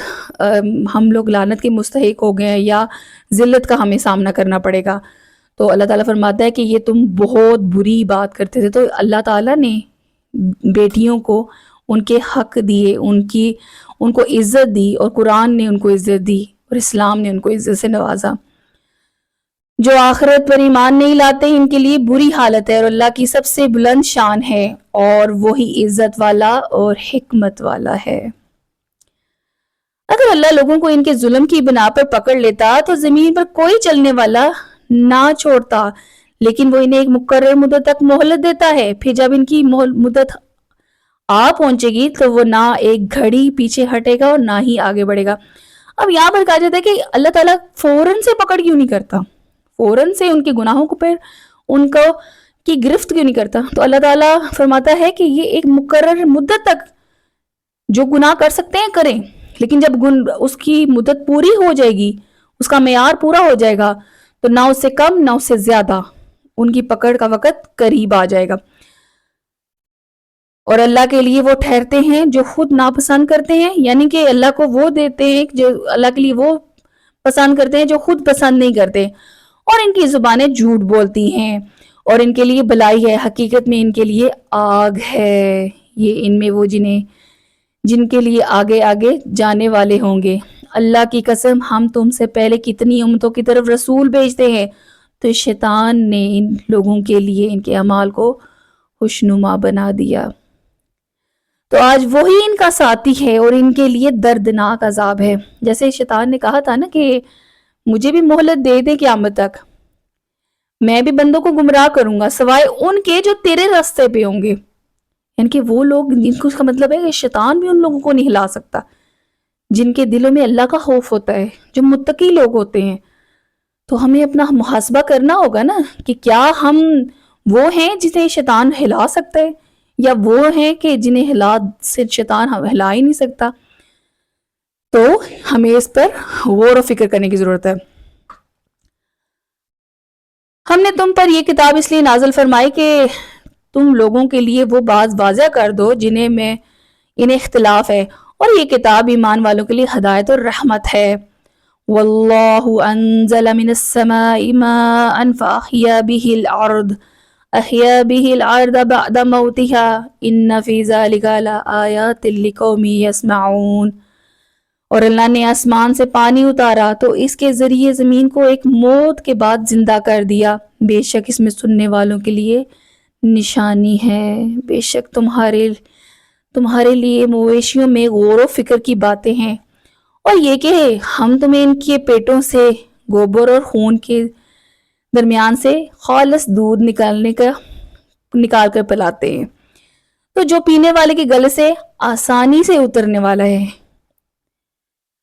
ہم لوگ لعنت کے مستحق ہو گئے ہیں یا ذلت کا ہمیں سامنا کرنا پڑے گا۔ تو اللہ تعالیٰ فرماتا ہے کہ یہ تم بہت بری بات کرتے تھے، تو اللہ تعالیٰ نے بیٹیوں کو ان کے حق دیے، ان کو عزت دی، اور قرآن نے ان کو عزت دی اور اسلام نے ان کو عزت سے نوازا۔ جو آخرت پر ایمان نہیں لاتے ان کے لیے بری حالت ہے، اور اللہ کی سب سے بلند شان ہے اور وہی عزت والا اور حکمت والا ہے۔ اگر اللہ لوگوں کو ان کے ظلم کی بنا پر پکڑ لیتا تو زمین پر کوئی چلنے والا نہ چھوڑتا، لیکن وہ انہیں ایک مقرر مدت تک مہلت دیتا ہے، پھر جب ان کی مدت آ پہنچے گی تو وہ نہ ایک گھڑی پیچھے ہٹے گا اور نہ ہی آگے بڑھے گا۔ اب یہاں پر کہا جاتا ہے کہ اللہ تعالیٰ فوراً سے پکڑ کیوں نہیں کرتا، فوراً سے ان کے گناہوں کو پر ان کو کی گرفت کیوں نہیں کرتا؟ تو اللہ تعالیٰ فرماتا ہے کہ یہ ایک مقرر مدت تک جو گناہ کر سکتے ہیں کریں، لیکن جب اس کی مدت پوری ہو جائے گی، اس کا معیار پورا ہو جائے گا، تو نہ اس سے کم نہ اس سے زیادہ ان کی پکڑ کا وقت قریب آ جائے گا۔ اور اللہ کے لیے وہ ٹھہرتے ہیں جو خود ناپسند کرتے ہیں، یعنی کہ اللہ کو وہ دیتے ہیں جو اللہ کے لیے وہ پسند کرتے ہیں جو خود پسند نہیں کرتے، اور ان کی زبانیں جھوٹ بولتی ہیں اور ان کے لیے بلائی ہے، حقیقت میں ان کے لیے آگ ہے، یہ ان میں وہ جن کے لیے آگے آگے جانے والے ہوں گے۔ اللہ کی قسم ہم تم سے پہلے کتنی امتوں کی طرف رسول بھیجتے ہیں، تو شیطان نے ان لوگوں کے لیے ان کے اعمال کو خوشنما بنا دیا، تو آج وہی ان کا ساتھی ہے اور ان کے لیے دردناک عذاب ہے۔ جیسے شیطان نے کہا تھا نا کہ مجھے بھی مہلت دے دے قیامت تک، میں بھی بندوں کو گمراہ کروں گا سوائے ان کے جو تیرے راستے پہ ہوں گے، یعنی کہ وہ لوگ جن کو اس کا مطلب ہے کہ شیطان بھی ان لوگوں کو نہیں ہلا سکتا جن کے دلوں میں اللہ کا خوف ہوتا ہے، جو متقی لوگ ہوتے ہیں۔ تو ہمیں اپنا محاسبہ کرنا ہوگا نا کہ کیا ہم وہ ہیں جنہیں شیطان ہلا سکتا ہے، یا وہ ہیں کہ جنہیں شیطان ہلا ہی نہیں سکتا۔ تو ہمیں اس پر غور و فکر کرنے کی ضرورت ہے۔ ہم نے تم پر یہ کتاب اس لیے نازل فرمائی کہ تم لوگوں کے لیے وہ بات واضح کر دو جنہیں میں انہیں اختلاف ہے، اور یہ کتاب ایمان والوں کے لیے ہدایت اور رحمت ہے۔ واللہ انزل من السماء ماء فاحیا به الارض بعد موتها ان فی ذلک لآیات لقوم یسمعون۔ اور اللہ نے آسمان سے پانی اتارا تو اس کے ذریعے زمین کو ایک موت کے بعد زندہ کر دیا، بے شک اس میں سننے والوں کے لیے نشانی ہے، بے شک تمہارے لیے مویشیوں میں غور و فکر کی باتیں ہیں، اور یہ کہ ہم تمہیں ان کے پیٹوں سے گوبر اور خون کے درمیان سے خالص دودھ نکال کر پلاتے ہیں، تو جو پینے والے کے گلے سے آسانی سے اترنے والا ہے۔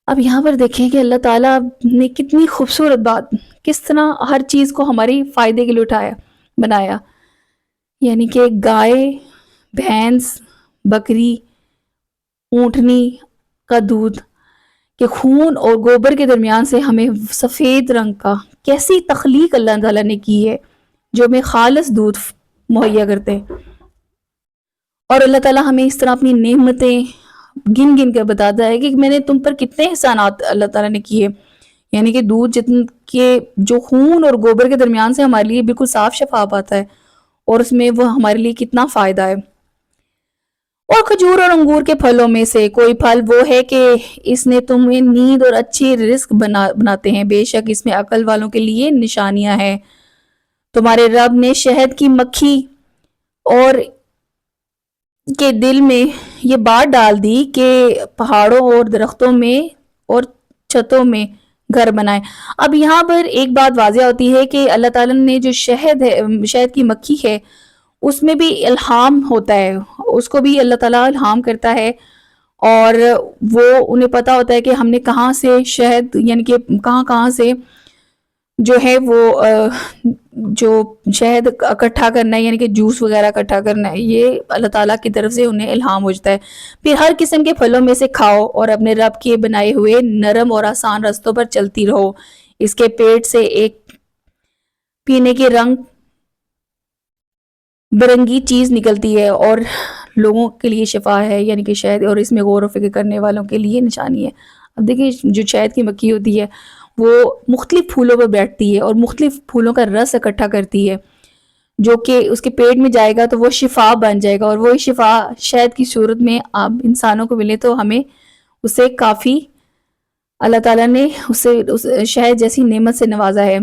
اب یہاں پر دیکھیں کہ اللہ تعالیٰ نے کتنی خوبصورت بات، کس طرح ہر چیز کو ہماری فائدے کے لیے بنایا، یعنی کہ گائے، بھینس، بکری، اونٹنی کا دودھ کہ خون اور گوبر کے درمیان سے ہمیں سفید رنگ کا، کیسی تخلیق اللہ تعالیٰ نے کی ہے جو ہمیں خالص دودھ مہیا کرتے ہیں۔ اور اللہ تعالیٰ ہمیں اس طرح اپنی نعمتیں گن گن کر بتاتا ہے کہ میں نے تم پر کتنے احسانات اللہ تعالیٰ نے کیے، یعنی کہ دودھ جتن کے جو خون اور گوبر کے درمیان سے ہمارے لیے بالکل صاف شفاف آتا ہے، اور اس میں وہ ہمارے لیے کتنا فائدہ ہے۔ اور کھجور اور انگور کے پھلوں میں سے کوئی پھل وہ ہے کہ اس نے تمہیں نیند اور اچھی رزق بناتے ہیں، بے شک اس میں عقل والوں کے لیے نشانیاں ہیں۔ تمہارے رب نے شہد کی مکھی اور کے دل میں یہ بات ڈال دی کہ پہاڑوں اور درختوں میں اور چھتوں میں گھر بنائے۔ اب یہاں پر ایک بات واضح ہوتی ہے کہ اللہ تعالیٰ نے جو شہد کی مکھی ہے اس میں بھی الہام ہوتا ہے، اس کو بھی اللہ تعالیٰ الہام کرتا ہے، اور وہ انہیں پتہ ہوتا ہے کہ ہم نے کہاں سے شہد، یعنی کہ کہاں سے جو ہے وہ جو شہد اکٹھا کرنا ہے، یعنی کہ جوس وغیرہ اکٹھا کرنا ہے، یہ اللہ تعالیٰ کی طرف سے انہیں الہام ہو جاتا ہے۔ پھر ہر قسم کے پھلوں میں سے کھاؤ اور اپنے رب کے بنائے ہوئے نرم اور آسان رستوں پر چلتی رہو، اس کے پیٹ سے ایک پینے کے رنگ برنگی چیز نکلتی ہے اور لوگوں کے لیے شفا ہے، یعنی کہ شہد، اور اس میں غور و فکر کرنے والوں کے لیے نشانی ہے۔ اب دیکھیں جو شہد کی مکھی ہوتی ہے وہ مختلف پھولوں پر بیٹھتی ہے اور مختلف پھولوں کا رس اکٹھا کرتی ہے، جو کہ اس کے پیٹ میں جائے گا تو وہ شفا بن جائے گا، اور وہی شفا شہد کی صورت میں اب انسانوں کو ملے تو ہمیں اسے کافی اللہ تعالیٰ نے اسے شہد جیسی نعمت سے نوازا ہے۔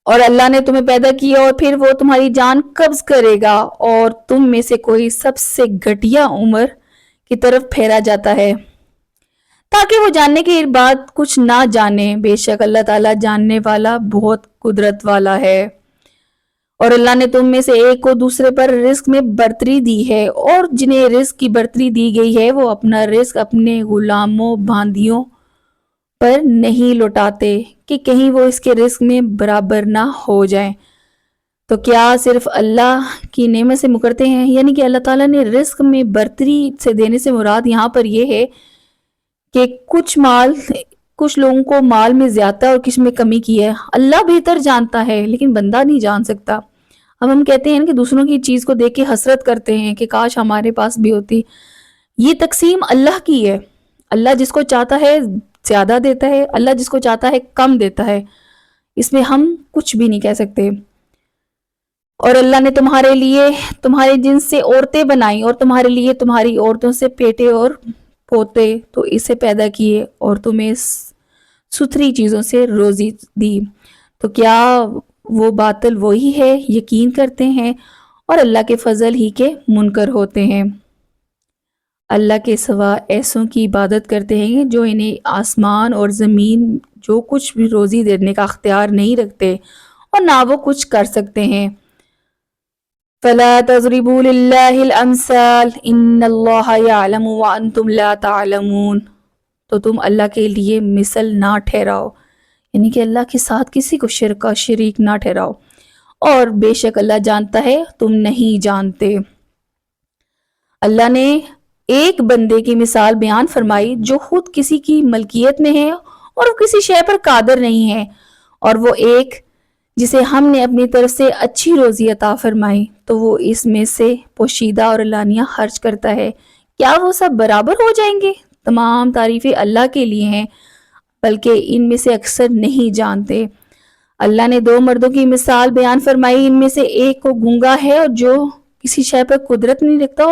اور اللہ نے تمہیں پیدا کیا اور پھر وہ تمہاری جان قبض کرے گا، اور تم میں سے کوئی سب سے گھٹیا عمر کی طرف پھیرا جاتا ہے تاکہ وہ جاننے کے بعد کچھ نہ جانے۔ بے شک اللہ تعالیٰ جاننے والا بہت قدرت والا ہے۔ اور اللہ نے تم میں سے ایک کو دوسرے پر رزق میں برتری دی ہے، اور جنہیں رزق کی برتری دی گئی ہے وہ اپنا رزق اپنے غلاموں باندیوں پر نہیں لوٹاتے کہ کہیں وہ اس کے رزق میں برابر نہ ہو جائیں۔ تو کیا صرف اللہ کی نعمت سے مکرتے ہیں؟ یعنی کہ اللہ تعالیٰ نے رزق میں برتری سے دینے سے مراد یہاں پر یہ ہے کہ کچھ لوگوں کو مال میں زیادہ اور کچھ میں کمی کی ہے۔ اللہ بہتر جانتا ہے لیکن بندہ نہیں جان سکتا۔ اب ہم کہتے ہیں کہ دوسروں کی چیز کو دیکھ کے حسرت کرتے ہیں کہ کاش ہمارے پاس بھی ہوتی۔ یہ تقسیم اللہ کی ہے، اللہ جس کو چاہتا ہے زیادہ دیتا ہے، اللہ جس کو چاہتا ہے کم دیتا ہے، اس میں ہم کچھ بھی نہیں کہہ سکتے۔ اور اللہ نے تمہارے لیے تمہارے جنس سے عورتیں بنائیں اور تمہارے لیے تمہاری عورتوں سے بیٹے اور پوتے تو اسے پیدا کیے اور تمہیں ستھری چیزوں سے روزی دی۔ تو کیا وہ باطل وہی ہے؟ یقین کرتے ہیں اور اللہ کے فضل ہی کے منکر ہوتے ہیں۔ اللہ کے سوا ایسوں کی عبادت کرتے ہیں جو انہیں آسمان اور زمین جو کچھ بھی روزی دینے کا اختیار نہیں رکھتے اور نہ وہ کچھ کر سکتے ہیں۔ فَلَا تَضْرِبُوا لِلَّهِ الْأَمْثَالَ إِنَّ اللَّهَ يَعْلَمُ وَأَنْتُمْ لَا تَعْلَمُونَ۔ تو تم اللہ کے لیے مثل نہ ٹھہراؤ، یعنی کہ اللہ کے ساتھ کسی کو شریک نہ ٹھہراؤ، اور بے شک اللہ جانتا ہے تم نہیں جانتے۔ اللہ نے ایک بندے کی مثال بیان فرمائی جو خود کسی کی ملکیت میں ہے اور وہ کسی شے پر قادر نہیں ہے، اور وہ ایک جسے ہم نے اپنی طرف سے اچھی روزی عطا فرمائی تو وہ اس میں سے پوشیدہ اور علانیہ خرچ کرتا ہے۔ کیا وہ سب برابر ہو جائیں گے؟ تمام تعریفیں اللہ کے لیے ہیں، بلکہ ان میں سے اکثر نہیں جانتے۔ اللہ نے دو مردوں کی مثال بیان فرمائی، ان میں سے ایک کو گونگا ہے اور جو کسی شے پر قدرت نہیں رکھتا،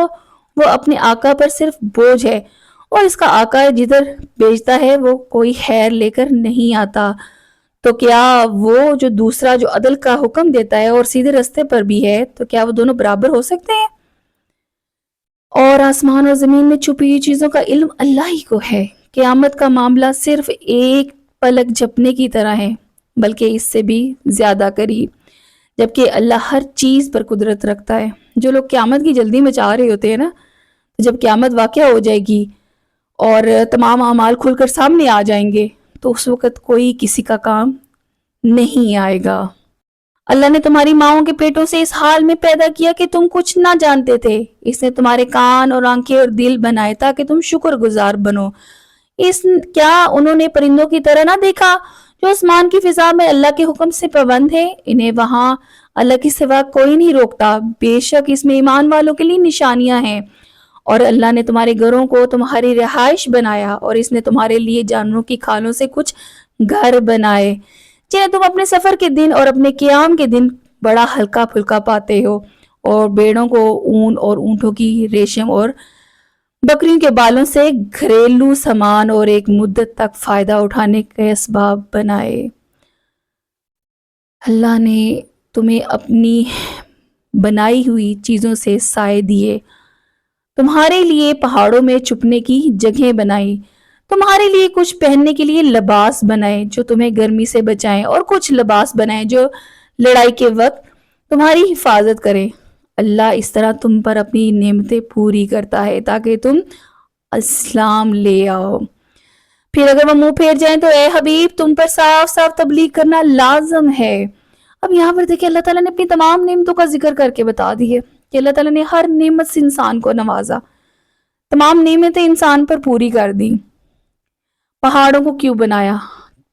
وہ اپنے آقا پر صرف بوجھ ہے، اور اس کا آقا جدھر بھیجتا ہے وہ کوئی خیر لے کر نہیں آتا۔ تو کیا وہ جو دوسرا جو عدل کا حکم دیتا ہے اور سیدھے رستے پر بھی ہے، تو کیا وہ دونوں برابر ہو سکتے ہیں؟ اور آسمان اور زمین میں چھپی ہوئی چیزوں کا علم اللہ ہی کو ہے۔ قیامت کا معاملہ صرف ایک پلک جھپنے کی طرح ہے، بلکہ اس سے بھی زیادہ قریب، جبکہ اللہ ہر چیز پر قدرت رکھتا ہے۔ جو لوگ قیامت کی جلدی میں چاہ رہے ہوتے ہیں نا، جب قیامت واقعہ ہو جائے گی اور تمام اعمال کھل کر سامنے آ جائیں گے تو اس وقت کوئی کسی کا کام نہیں آئے گا۔ اللہ نے تمہاری ماؤں کے پیٹوں سے اس حال میں پیدا کیا کہ تم کچھ نہ جانتے تھے۔ اس نے تمہارے کان اور آنکھیں اور دل بنائے تاکہ تم شکر گزار بنو۔ کیا انہوں نے پرندوں کی طرح نہ دیکھا جو آسمان کی فضا میں اللہ کے حکم سے پابند ہے؟ انہیں وہاں اللہ کے سوا کوئی نہیں روکتا۔ بے شک اس میں ایمان والوں کے لیے نشانیاں ہیں، اور اللہ نے تمہارے گھروں کو تمہاری رہائش بنایا، اور اس نے تمہارے لیے جانوروں کی کھالوں سے کچھ گھر بنائے جنہیں تم اپنے سفر کے دن اور اپنے قیام کے دن بڑا ہلکا پھلکا پاتے ہو، اور بیڑوں کو اون اور اونٹوں کی ریشم اور بکریوں کے بالوں سے گھریلو سامان اور ایک مدت تک فائدہ اٹھانے کے اسباب بنائے۔ اللہ نے تمہیں اپنی بنائی ہوئی چیزوں سے سائے دیے، تمہارے لیے پہاڑوں میں چھپنے کی جگہیں بنائی، تمہارے لیے کچھ پہننے کے لیے لباس بنائے جو تمہیں گرمی سے بچائیں، اور کچھ لباس بنائے جو لڑائی کے وقت تمہاری حفاظت کریں۔ اللہ اس طرح تم پر اپنی نعمتیں پوری کرتا ہے تاکہ تم اسلام لے آؤ۔ پھر اگر وہ منہ پھیر جائیں تو اے حبیب تم پر صاف صاف تبلیغ کرنا لازم ہے۔ اب یہاں پر دیکھیں اللہ تعالیٰ نے اپنی تمام نعمتوں کا ذکر کر کے بتا دی ہے کہ اللہ تعالیٰ نے ہر نعمت سے انسان کو نوازا، تمام نعمتیں انسان پر پوری کر دی۔ پہاڑوں کو کیوں بنایا،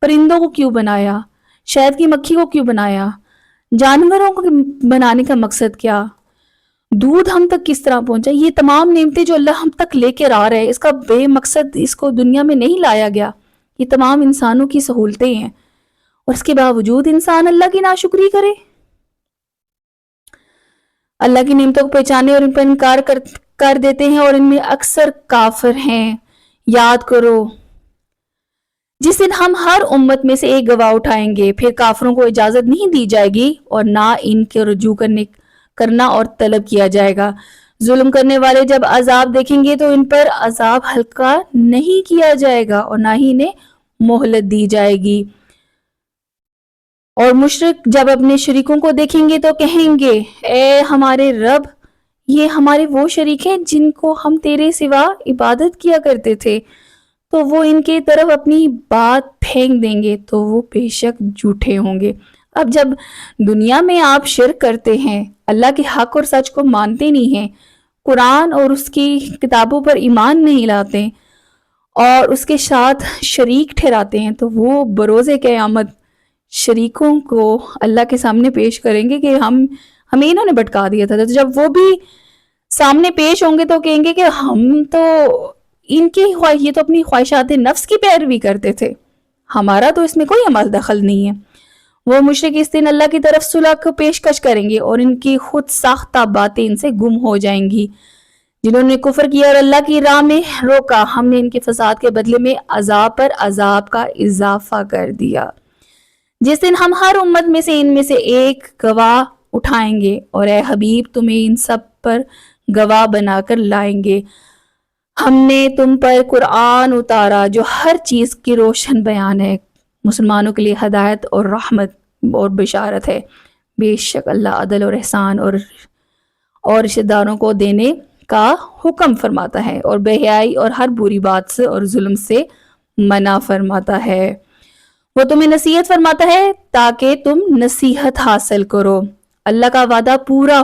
پرندوں کو کیوں بنایا، شہد کی مکھی کو کیوں بنایا، جانوروں کو بنانے کا مقصد کیا، دودھ ہم تک کس طرح پہنچا، یہ تمام نعمتیں جو اللہ ہم تک لے کے آ رہے ہیں، اس کا بے مقصد اس کو دنیا میں نہیں لایا گیا، یہ تمام انسانوں کی سہولتیں ہیں، اور اس کے باوجود انسان اللہ کی ناشکری کرے۔ اللہ کی نعمتوں کو پہچانے اور ان پر انکار کر دیتے ہیں، اور ان میں اکثر کافر ہیں۔ یاد کرو جس دن ہم ہر امت میں سے ایک گواہ اٹھائیں گے، پھر کافروں کو اجازت نہیں دی جائے گی اور نہ ان کے رجوع کرنا اور طلب کیا جائے گا۔ ظلم کرنے والے جب عذاب دیکھیں گے تو ان پر عذاب ہلکا نہیں کیا جائے گا اور نہ ہی انہیں مہلت دی جائے گی۔ اور مشرک جب اپنے شریکوں کو دیکھیں گے تو کہیں گے اے ہمارے رب، یہ ہمارے وہ شریک ہیں جن کو ہم تیرے سوا عبادت کیا کرتے تھے، تو وہ ان کے طرف اپنی بات پھینک دیں گے تو وہ بے شک جھوٹے ہوں گے۔ اب جب دنیا میں آپ شرک کرتے ہیں، اللہ کے حق اور سچ کو مانتے نہیں ہیں، قرآن اور اس کی کتابوں پر ایمان نہیں لاتے اور اس کے ساتھ شریک ٹھہراتے ہیں، تو وہ بروز قیامت شریکوں کو اللہ کے سامنے پیش کریں گے کہ ہمیں انہوں نے بھٹکا دیا تھا۔ تو جب وہ بھی سامنے پیش ہوں گے تو کہیں گے کہ ہم تو ان کی یہ تو اپنی خواہشات نفس کی پیروی کرتے تھے، ہمارا تو اس میں کوئی عمل دخل نہیں ہے۔ وہ مشرک اس دن اللہ کی طرف صلح کو پیشکش کریں گے اور ان کی خود ساختہ باتیں ان سے گم ہو جائیں گی۔ جنہوں نے کفر کیا اور اللہ کی راہ میں روکا، ہم نے ان کے فساد کے بدلے میں عذاب پر عذاب کا اضافہ کر دیا۔ جس دن ہم ہر امت میں سے ایک گواہ اٹھائیں گے اور اے حبیب تمہیں ان سب پر گواہ بنا کر لائیں گے۔ ہم نے تم پر قرآن اتارا جو ہر چیز کی روشن بیان ہے، مسلمانوں کے لیے ہدایت اور رحمت اور بشارت ہے۔ بے شک اللہ عدل اور احسان اور رشتہ داروں کو دینے کا حکم فرماتا ہے اور بے حیائی اور ہر بری بات سے اور ظلم سے منع فرماتا ہے۔ وہ تمہیں نصیحت فرماتا ہے تاکہ تم نصیحت حاصل کرو، اللہ کا وعدہ پورا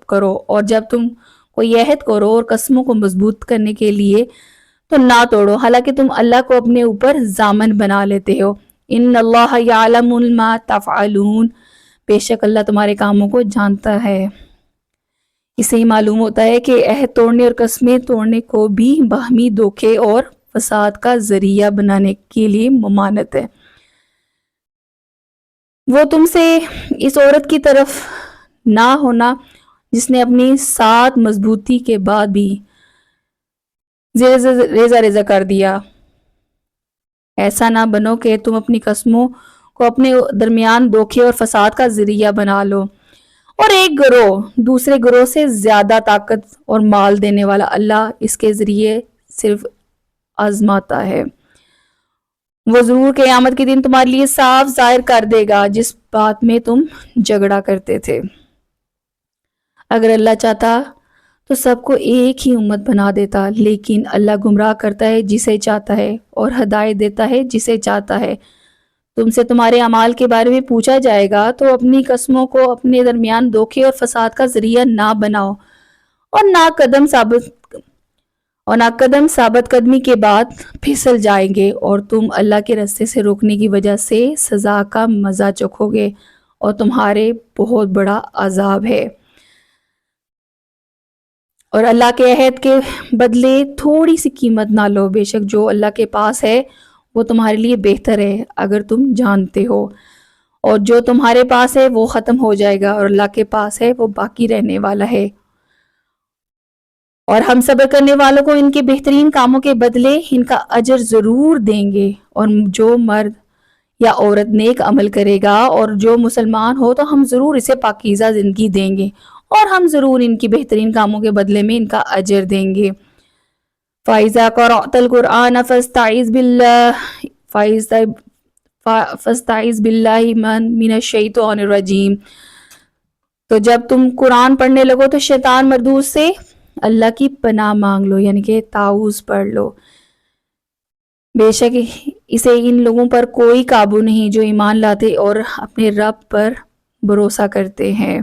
کرو، اور جب تم کوئی عہد کرو اور قسموں کو مضبوط کرنے کے لیے تو نہ توڑو، حالانکہ تم اللہ کو اپنے اوپر ضامن بنا لیتے ہو۔ ان اللہ یعلم ما تفعلون، بے شک اللہ تمہارے کاموں کو جانتا ہے۔ اس سے ہی معلوم ہوتا ہے کہ عہد توڑنے اور قسمیں توڑنے کو بھی باہمی دھوکے اور فساد کا ذریعہ بنانے کے لیے ممانعت ہے۔ وہ تم سے اس عورت کی طرف نہ ہونا جس نے اپنی 7 مضبوطی کے بعد بھی ریزہ ریزہ کر دیا۔ ایسا نہ بنو کہ تم اپنی قسموں کو اپنے درمیان دھوکے اور فساد کا ذریعہ بنا لو، اور ایک گروہ دوسرے گروہ سے زیادہ طاقت اور مال دینے والا اللہ اس کے ذریعے صرف آزماتا ہے۔ وہ ضرور قیامت کے دن تمہارے لیے صاف ظاہر کر دے گا جس بات میں تم جھگڑا کرتے تھے۔ اگر اللہ چاہتا تو سب کو ایک ہی امت بنا دیتا، لیکن اللہ گمراہ کرتا ہے جسے چاہتا ہے اور ہدایت دیتا ہے جسے چاہتا ہے۔ تم سے تمہارے اعمال کے بارے میں پوچھا جائے گا تو اپنی قسموں کو اپنے درمیان دھوکے اور فساد کا ذریعہ نہ بناؤ، اور نہ قدم ثابت قدمی کے بعد پھسل جائیں گے، اور تم اللہ کے راستے سے روکنے کی وجہ سے سزا کا مزہ چکھو گے اور تمہارے بہت بڑا عذاب ہے۔ اور اللہ کے عہد کے بدلے تھوڑی سی قیمت نہ لو، بے شک جو اللہ کے پاس ہے وہ تمہارے لیے بہتر ہے اگر تم جانتے ہو، اور جو تمہارے پاس ہے وہ ختم ہو جائے گا، اور اللہ کے پاس ہے وہ باقی رہنے والا ہے۔ اور ہم صبر کرنے والوں کو ان کے بہترین کاموں کے بدلے ان کا اجر ضرور دیں گے، اور جو مرد یا عورت نیک عمل کرے گا اور جو مسلمان ہو تو ہم ضرور اسے پاکیزہ زندگی دیں گے، اور ہم ضرور ان کی بہترین کاموں کے بدلے میں ان کا اجر دیں گے۔ فَإِذَا قَرَأْتَ الْقُرْآنَ فَاسْتَعِذْ بِاللَّهِ مِنَ الشَّيْطَانِ الرَّجِيمِ، تو جب تم قرآن پڑھنے لگو تو شیطان مردود سے اللہ کی پناہ مانگ لو، یعنی کہ تعوذ پڑھ لو۔ بے شک اسے ان لوگوں پر کوئی قابو نہیں جو ایمان لاتے اور اپنے رب پر بھروسہ کرتے ہیں،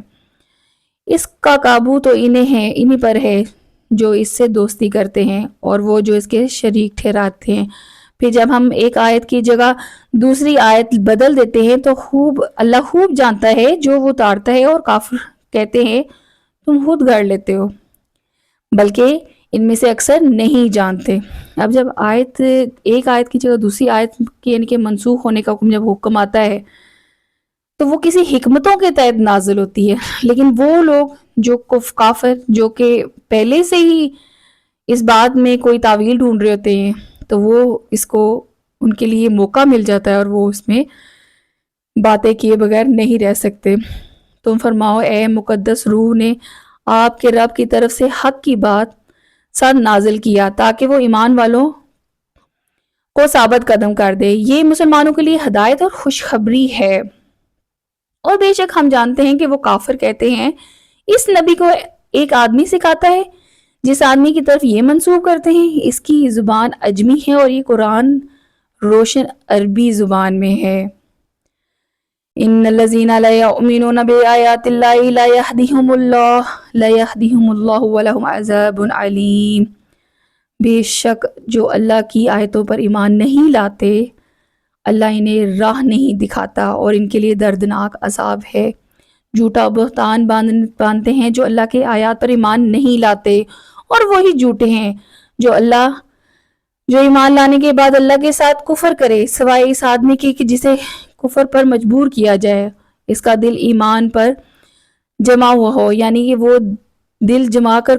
اس کا قابو تو انہی پر ہے جو اس سے دوستی کرتے ہیں اور وہ جو اس کے شریک ٹھہراتے ہیں۔ پھر جب ہم ایک آیت کی جگہ دوسری آیت بدل دیتے ہیں تو اللہ خوب جانتا ہے جو وہ اتارتا ہے، اور کافر کہتے ہیں تم خود گڑھ لیتے ہو، بلکہ ان میں سے اکثر نہیں جانتے۔ اب جب ایک آیت کی جگہ دوسری آیت کی یعنی کہ منسوخ ہونے کا جب حکم آتا ہے تو وہ کسی حکمتوں کے تحت نازل ہوتی ہے، لیکن وہ لوگ جو کافر جو کہ پہلے سے ہی اس بات میں کوئی تعویل ڈھونڈ رہے ہوتے ہیں تو وہ اس کو ان کے لیے موقع مل جاتا ہے اور وہ اس میں باتیں کیے بغیر نہیں رہ سکتے۔ تم فرماؤ اے مقدس روح نے آپ کے رب کی طرف سے حق کی بات ساتھ نازل کیا تاکہ وہ ایمان والوں کو ثابت قدم کر دے، یہ مسلمانوں کے لیے ہدایت اور خوشخبری ہے۔ اور بے شک ہم جانتے ہیں کہ وہ کافر کہتے ہیں اس نبی کو ایک آدمی سکھاتا ہے جس آدمی کی طرف یہ منسوب کرتے ہیں، اس کی زبان عجمی ہے اور یہ قرآن روشن عربی زبان میں ہے۔ ان الذين لا يؤمنون بآيات الله لا يهديهم الله ولهم عذاب علیم، بے شک جو اللہ کی آیتوں پر ایمان نہیں لاتے اللہ انہیں راہ نہیں دکھاتا اور ان کے لیے دردناک عذاب ہے۔ جھوٹا بہتان باندھتے ہیں جو اللہ کے آیات پر ایمان نہیں لاتے، اور وہی جھوٹے ہیں جو ایمان لانے کے بعد اللہ کے ساتھ کفر کرے، سوائے اس آدمی کے کہ جسے کفر پر مجبور کیا جائے، اس کا دل ایمان پر جمع ہوا ہو، یعنی کہ وہ دل جما کر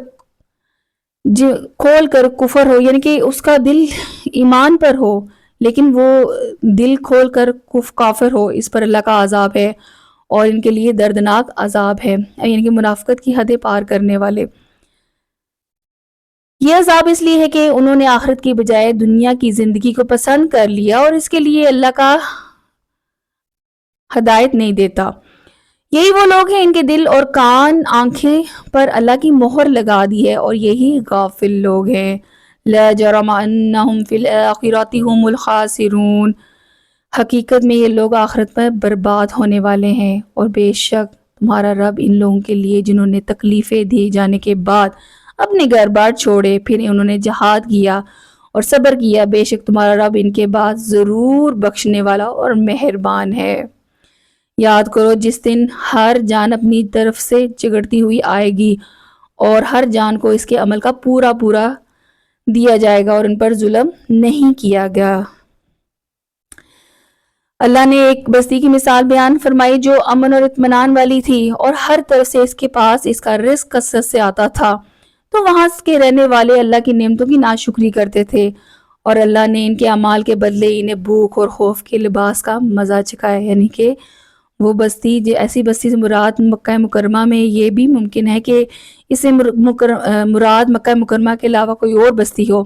کھول کر کفر ہو، یعنی کہ اس کا دل ایمان پر ہو لیکن وہ دل کھول کر کافر ہو، اس پر اللہ کا عذاب ہے اور ان کے لیے دردناک عذاب ہے، یعنی کہ منافقت کی حدیں پار کرنے والے۔ یہ عذاب اس لیے ہے کہ انہوں نے آخرت کی بجائے دنیا کی زندگی کو پسند کر لیا اور اس کے لیے اللہ کا ہدایت نہیں دیتا۔ یہی وہ لوگ ہیں ان کے دل اور کان آنکھیں پر اللہ کی مہر لگا دی ہے اور یہی غافل لوگ ہیں۔ لا جرم انہم فی الآخرۃ هم الخاسرون، حقیقت میں یہ لوگ آخرت میں برباد ہونے والے ہیں، اور بے شک تمہارا رب ان لوگوں کے لیے جنہوں نے تکلیفیں دیے جانے کے بعد اپنے گھر بار چھوڑے پھر انہوں نے جہاد کیا اور صبر کیا، بے شک تمہارا رب ان کے بعد ضرور بخشنے والا اور مہربان ہے۔ یاد کرو جس دن ہر جان اپنی طرف سے جگڑتی ہوئی آئے گی اور ہر جان کو اس کے عمل کا پورا دیا جائے گا اور ان پر ظلم نہیں کیا گیا۔ اللہ نے ایک بستی کی مثال بیان فرمائی جو امن اور اطمینان والی تھی اور ہر طرف سے اس کے پاس اس کا رزق کثرت سے آتا تھا، تو وہاں کے رہنے والے اللہ کی نعمتوں کی ناشکری کرتے تھے اور اللہ نے ان کے اعمال کے بدلے انہیں بھوک اور خوف کے لباس کا مزہ چکھایا، یعنی کہ وہ بستی ایسی بستی سے مراد مکہ مکرمہ میں یہ بھی ممکن ہے کہ اس سے مراد مکہ مکرمہ کے علاوہ کوئی اور بستی ہو،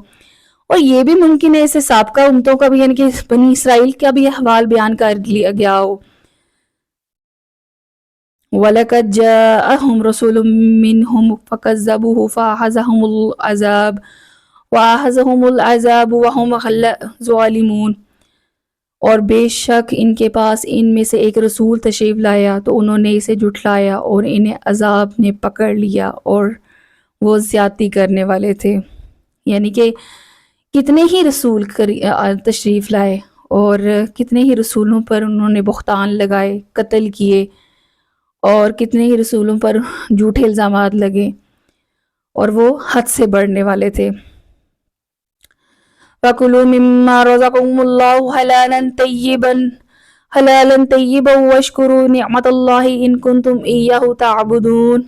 اور یہ بھی ممکن ہے اسے سابقہ امتوں کا بھی یعنی کہ بنی اسرائیل کا بھی احوال بیان کر لیا گیا ہو۔ وَلَقَدْ جَاءَهُمْ رَسُولٌ مِّنْهُمْ فَكَذَّبُوهُ فَأَخَذَهُمُ الْعَذَابُ وَهُمْ ظَالِمُونَ، اور بے شک ان کے پاس ان میں سے ایک رسول تشریف لایا تو انہوں نے اسے جھٹلایا اور انہیں عذاب نے پکڑ لیا اور وہ زیادتی کرنے والے تھے، یعنی کہ کتنے ہی رسول تشریف لائے اور کتنے ہی رسولوں پر انہوں نے بہتان لگائے، قتل کیے، اور کتنے ہی رسولوں پر جھوٹے الزامات لگے، اور وہ حد سے بڑھنے والے تھے۔ وَكُلُوا مِمَّا رَزَقَكُمُ اللَّهُ حَلَالًا طَيِّبًا وَاشْكُرُوا نِعْمَتَ اللَّهِ إِن كُنتُمْ إِيَّاهُ تَعْبُدُونَ۔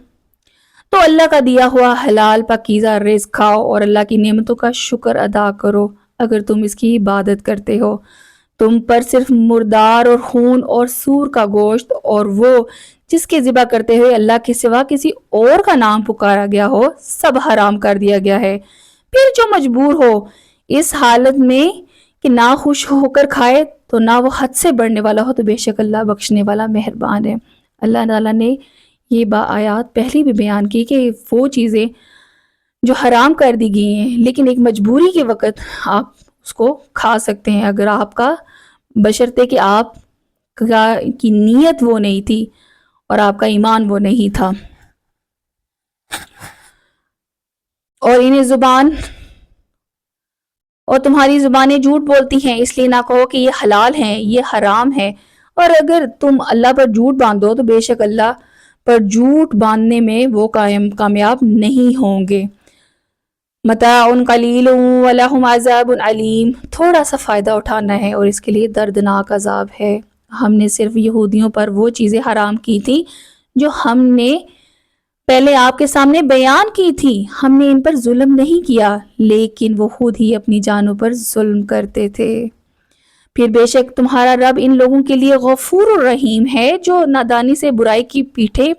تو اللہ کا دیا ہوا حلال پاکیزہ رزق کھاؤ اور اللہ کی نعمتوں کا شکر ادا کرو اگر تم اس کی عبادت کرتے ہو۔ تم پر صرف مردار اور خون اور سور کا گوشت اور وہ جس کے ذبح کرتے ہوئے اللہ کے سوا کسی اور کا نام پکارا گیا ہو سب حرام کر دیا گیا ہے۔ پھر جو مجبور ہو اس حالت میں کہ نہ خوش ہو کر کھائے تو نہ وہ حد سے بڑھنے والا ہو، تو بے شک اللہ بخشنے والا مہربان ہے۔ اللہ تعالیٰ نے یہ آیات پہلے بھی بیان کی کہ وہ چیزیں جو حرام کر دی گئی ہیں لیکن ایک مجبوری کے وقت آپ اس کو کھا سکتے ہیں، اگر آپ کا بشرطے کہ آپ کی نیت وہ نہیں تھی اور آپ کا ایمان وہ نہیں تھا۔ اور انہیں زبان اور تمہاری زبانیں جھوٹ بولتی ہیں، اس لیے نہ کہو کہ یہ حلال ہیں یہ حرام ہے، اور اگر تم اللہ پر جھوٹ باندھو تو بے شک اللہ پر جھوٹ باندھنے میں وہ کامیاب نہیں ہوں گے۔ متاع قلیل ولہم عذاب علیم، تھوڑا سا فائدہ اٹھانا ہے اور اس کے لیے دردناک عذاب ہے۔ ہم نے صرف یہودیوں پر وہ چیزیں حرام کی تھی جو ہم نے پہلے آپ کے سامنے بیان کی تھی، ہم نے ان پر ظلم نہیں کیا لیکن وہ خود ہی اپنی جانوں پر ظلم کرتے تھے۔ پھر بے شک تمہارا رب ان لوگوں کے لیے غفور الرحیم ہے جو نادانی سے برائی کی پیٹھے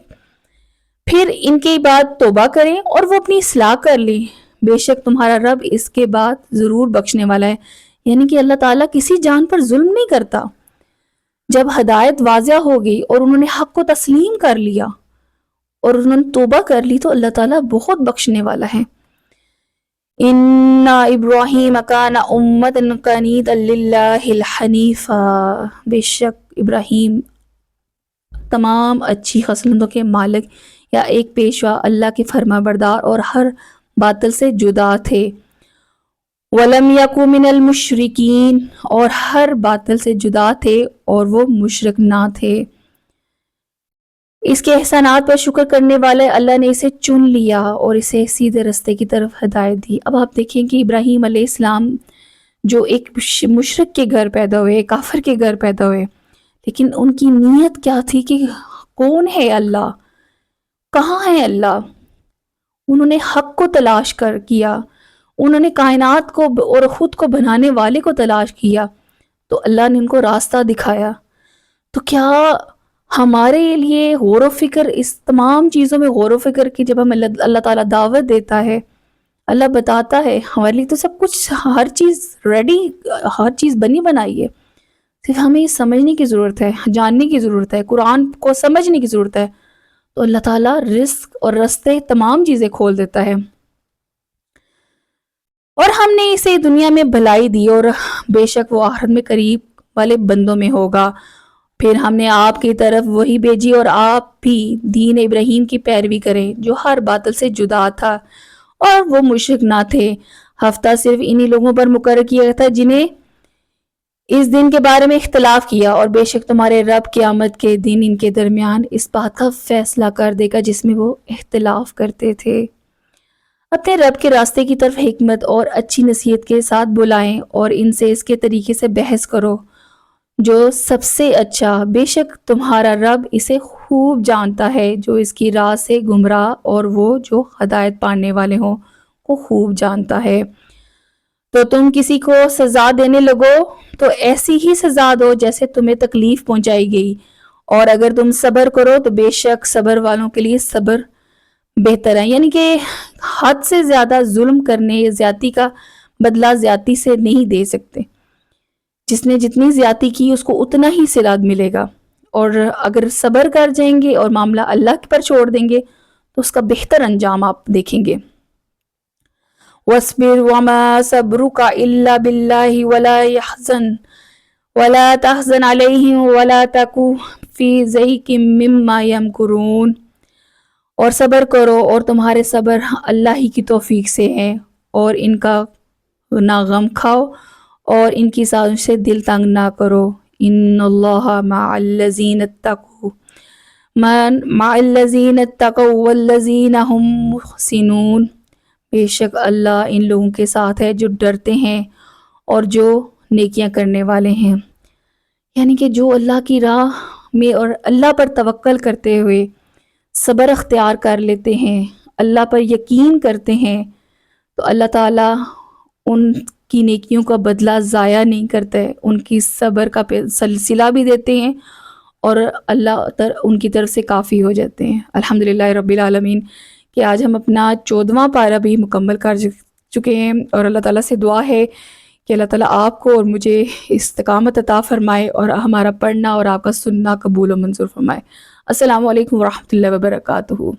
پھر ان کے بعد توبہ کریں اور وہ اپنی اصلاح کر لیں، بے شک تمہارا رب اس کے بعد ضرور بخشنے والا ہے۔ یعنی کہ اللہ تعالیٰ کسی جان پر ظلم نہیں کرتا۔ جب ہدایت واضح ہو گئی اور انہوں نے حق کو تسلیم کر لیا اور انہوں نے توبہ کر لی تو اللہ تعالیٰ بہت بخشنے والا ہے۔ ان ابراہیم کان امۃ قانتا للہ الحنیفا، بے شک ابراہیم تمام اچھی خصلتوں کے مالک یا ایک پیشوا، اللہ کے فرما بردار اور ہر باطل سے جدا تھے۔ وَلَمْ يَكُ مِنَ الْمُشْرِكِينَ، اور ہر باطل سے جدا تھے اور وہ مشرک نہ تھے۔ اس کے احسانات پر شکر کرنے والے اللہ نے اسے چن لیا اور اسے سیدھے رستے کی طرف ہدایت دی۔ اب آپ دیکھیں کہ ابراہیم علیہ السلام جو ایک مشرک کے گھر پیدا ہوئے، کافر کے گھر پیدا ہوئے، لیکن ان کی نیت کیا تھی کہ کون ہے اللہ، کہاں ہے اللہ؟ انہوں نے حق کو تلاش کیا، انہوں نے کائنات کو اور خود کو بنانے والے کو تلاش کیا تو اللہ نے ان کو راستہ دکھایا۔ تو کیا ہمارے لیے غور و فکر، اس تمام چیزوں میں غور و فکر کی جب ہم اللہ تعالیٰ دعوت دیتا ہے، اللہ بتاتا ہے، ہمارے لیے تو سب کچھ ہر چیز ریڈی، ہر چیز بنی بنائی ہے، صرف ہمیں یہ سمجھنے کی ضرورت ہے، جاننے کی ضرورت ہے، قرآن کو سمجھنے کی ضرورت ہے، تو اللہ تعالیٰ رزق اور رستے تمام چیزیں کھول دیتا ہے۔ اور ہم نے اسے دنیا میں بھلائی دی اور بے شک وہ آخرت میں قریب والے بندوں میں ہوگا۔ پھر ہم نے آپ کی طرف وہی بھیجی اور آپ بھی دین ابراہیم کی پیروی کریں جو ہر باطل سے جدا تھا اور وہ مشرک نہ تھے۔ ہفتہ صرف انہی لوگوں پر مقرر کیا تھا جنہیں اس دن کے بارے میں اختلاف کیا، اور بے شک تمہارے رب قیامت کے دن ان کے درمیان اس بات کا فیصلہ کر دے گا جس میں وہ اختلاف کرتے تھے۔ اپنے رب کے راستے کی طرف حکمت اور اچھی نصیحت کے ساتھ بلائیں اور ان سے اس کے طریقے سے بحث کرو جو سب سے اچھا، بے شک تمہارا رب اسے خوب جانتا ہے جو اس کی راہ سے گمراہ اور وہ جو ہدایت پانے والے ہوں کو خوب جانتا ہے۔ تو تم کسی کو سزا دینے لگو تو ایسی ہی سزا دو جیسے تمہیں تکلیف پہنچائی گئی، اور اگر تم صبر کرو تو بے شک صبر والوں کے لیے صبر بہتر ہے۔ یعنی کہ حد سے زیادہ ظلم کرنے، زیادتی کا بدلہ زیادتی سے نہیں دے سکتے، جس نے جتنی زیادتی کی اس کو اتنا ہی صلات ملے گا، اور اگر صبر کر جائیں گے اور معاملہ اللہ پر چھوڑ دیں گے تو اس کا بہتر انجام آپ دیکھیں گے۔ وَاصْبِرْ وَمَا صَبْرُكَ إِلَّا بِاللَّهِ وَلَا تَحْزَنْ عَلَيْهِمْ وَلَا تَكُ فِي ضَيْقٍ مِّمَّا يَمْكُرُونَ، اور صبر کرو اور تمہارے صبر اللہ ہی کی توفیق سے ہے، اور ان کا نہ غم کھاؤ اور ان کی سازش سے دل تنگ نہ کرو۔ ان اللہ مع الذین اتقوا والذین هم محسنون، بے شک اللہ ان لوگوں کے ساتھ ہے جو ڈرتے ہیں اور جو نیکیاں کرنے والے ہیں. یعنی کہ جو اللہ کی راہ میں اور اللہ پر توکل کرتے ہوئے صبر اختیار کر لیتے ہیں، اللہ پر یقین کرتے ہیں، تو اللہ تعالیٰ ان کی نیکیوں کا بدلہ ضائع نہیں کرتا ہے، ان کی صبر کا سلسلہ بھی دیتے ہیں اور اللہ ان کی طرف سے کافی ہو جاتے ہیں. الحمدللہ رب العالمین کہ آج ہم اپنا 14واں پارہ بھی مکمل کر چکے ہیں، اور اللہ تعالیٰ سے دعا ہے کہ اللہ تعالیٰ آپ کو اور مجھے استقامت عطا فرمائے اور ہمارا پڑھنا اور آپ کا سننا قبول و منظور فرمائے. السلام علیکم ورحمۃ اللہ وبرکاتہ.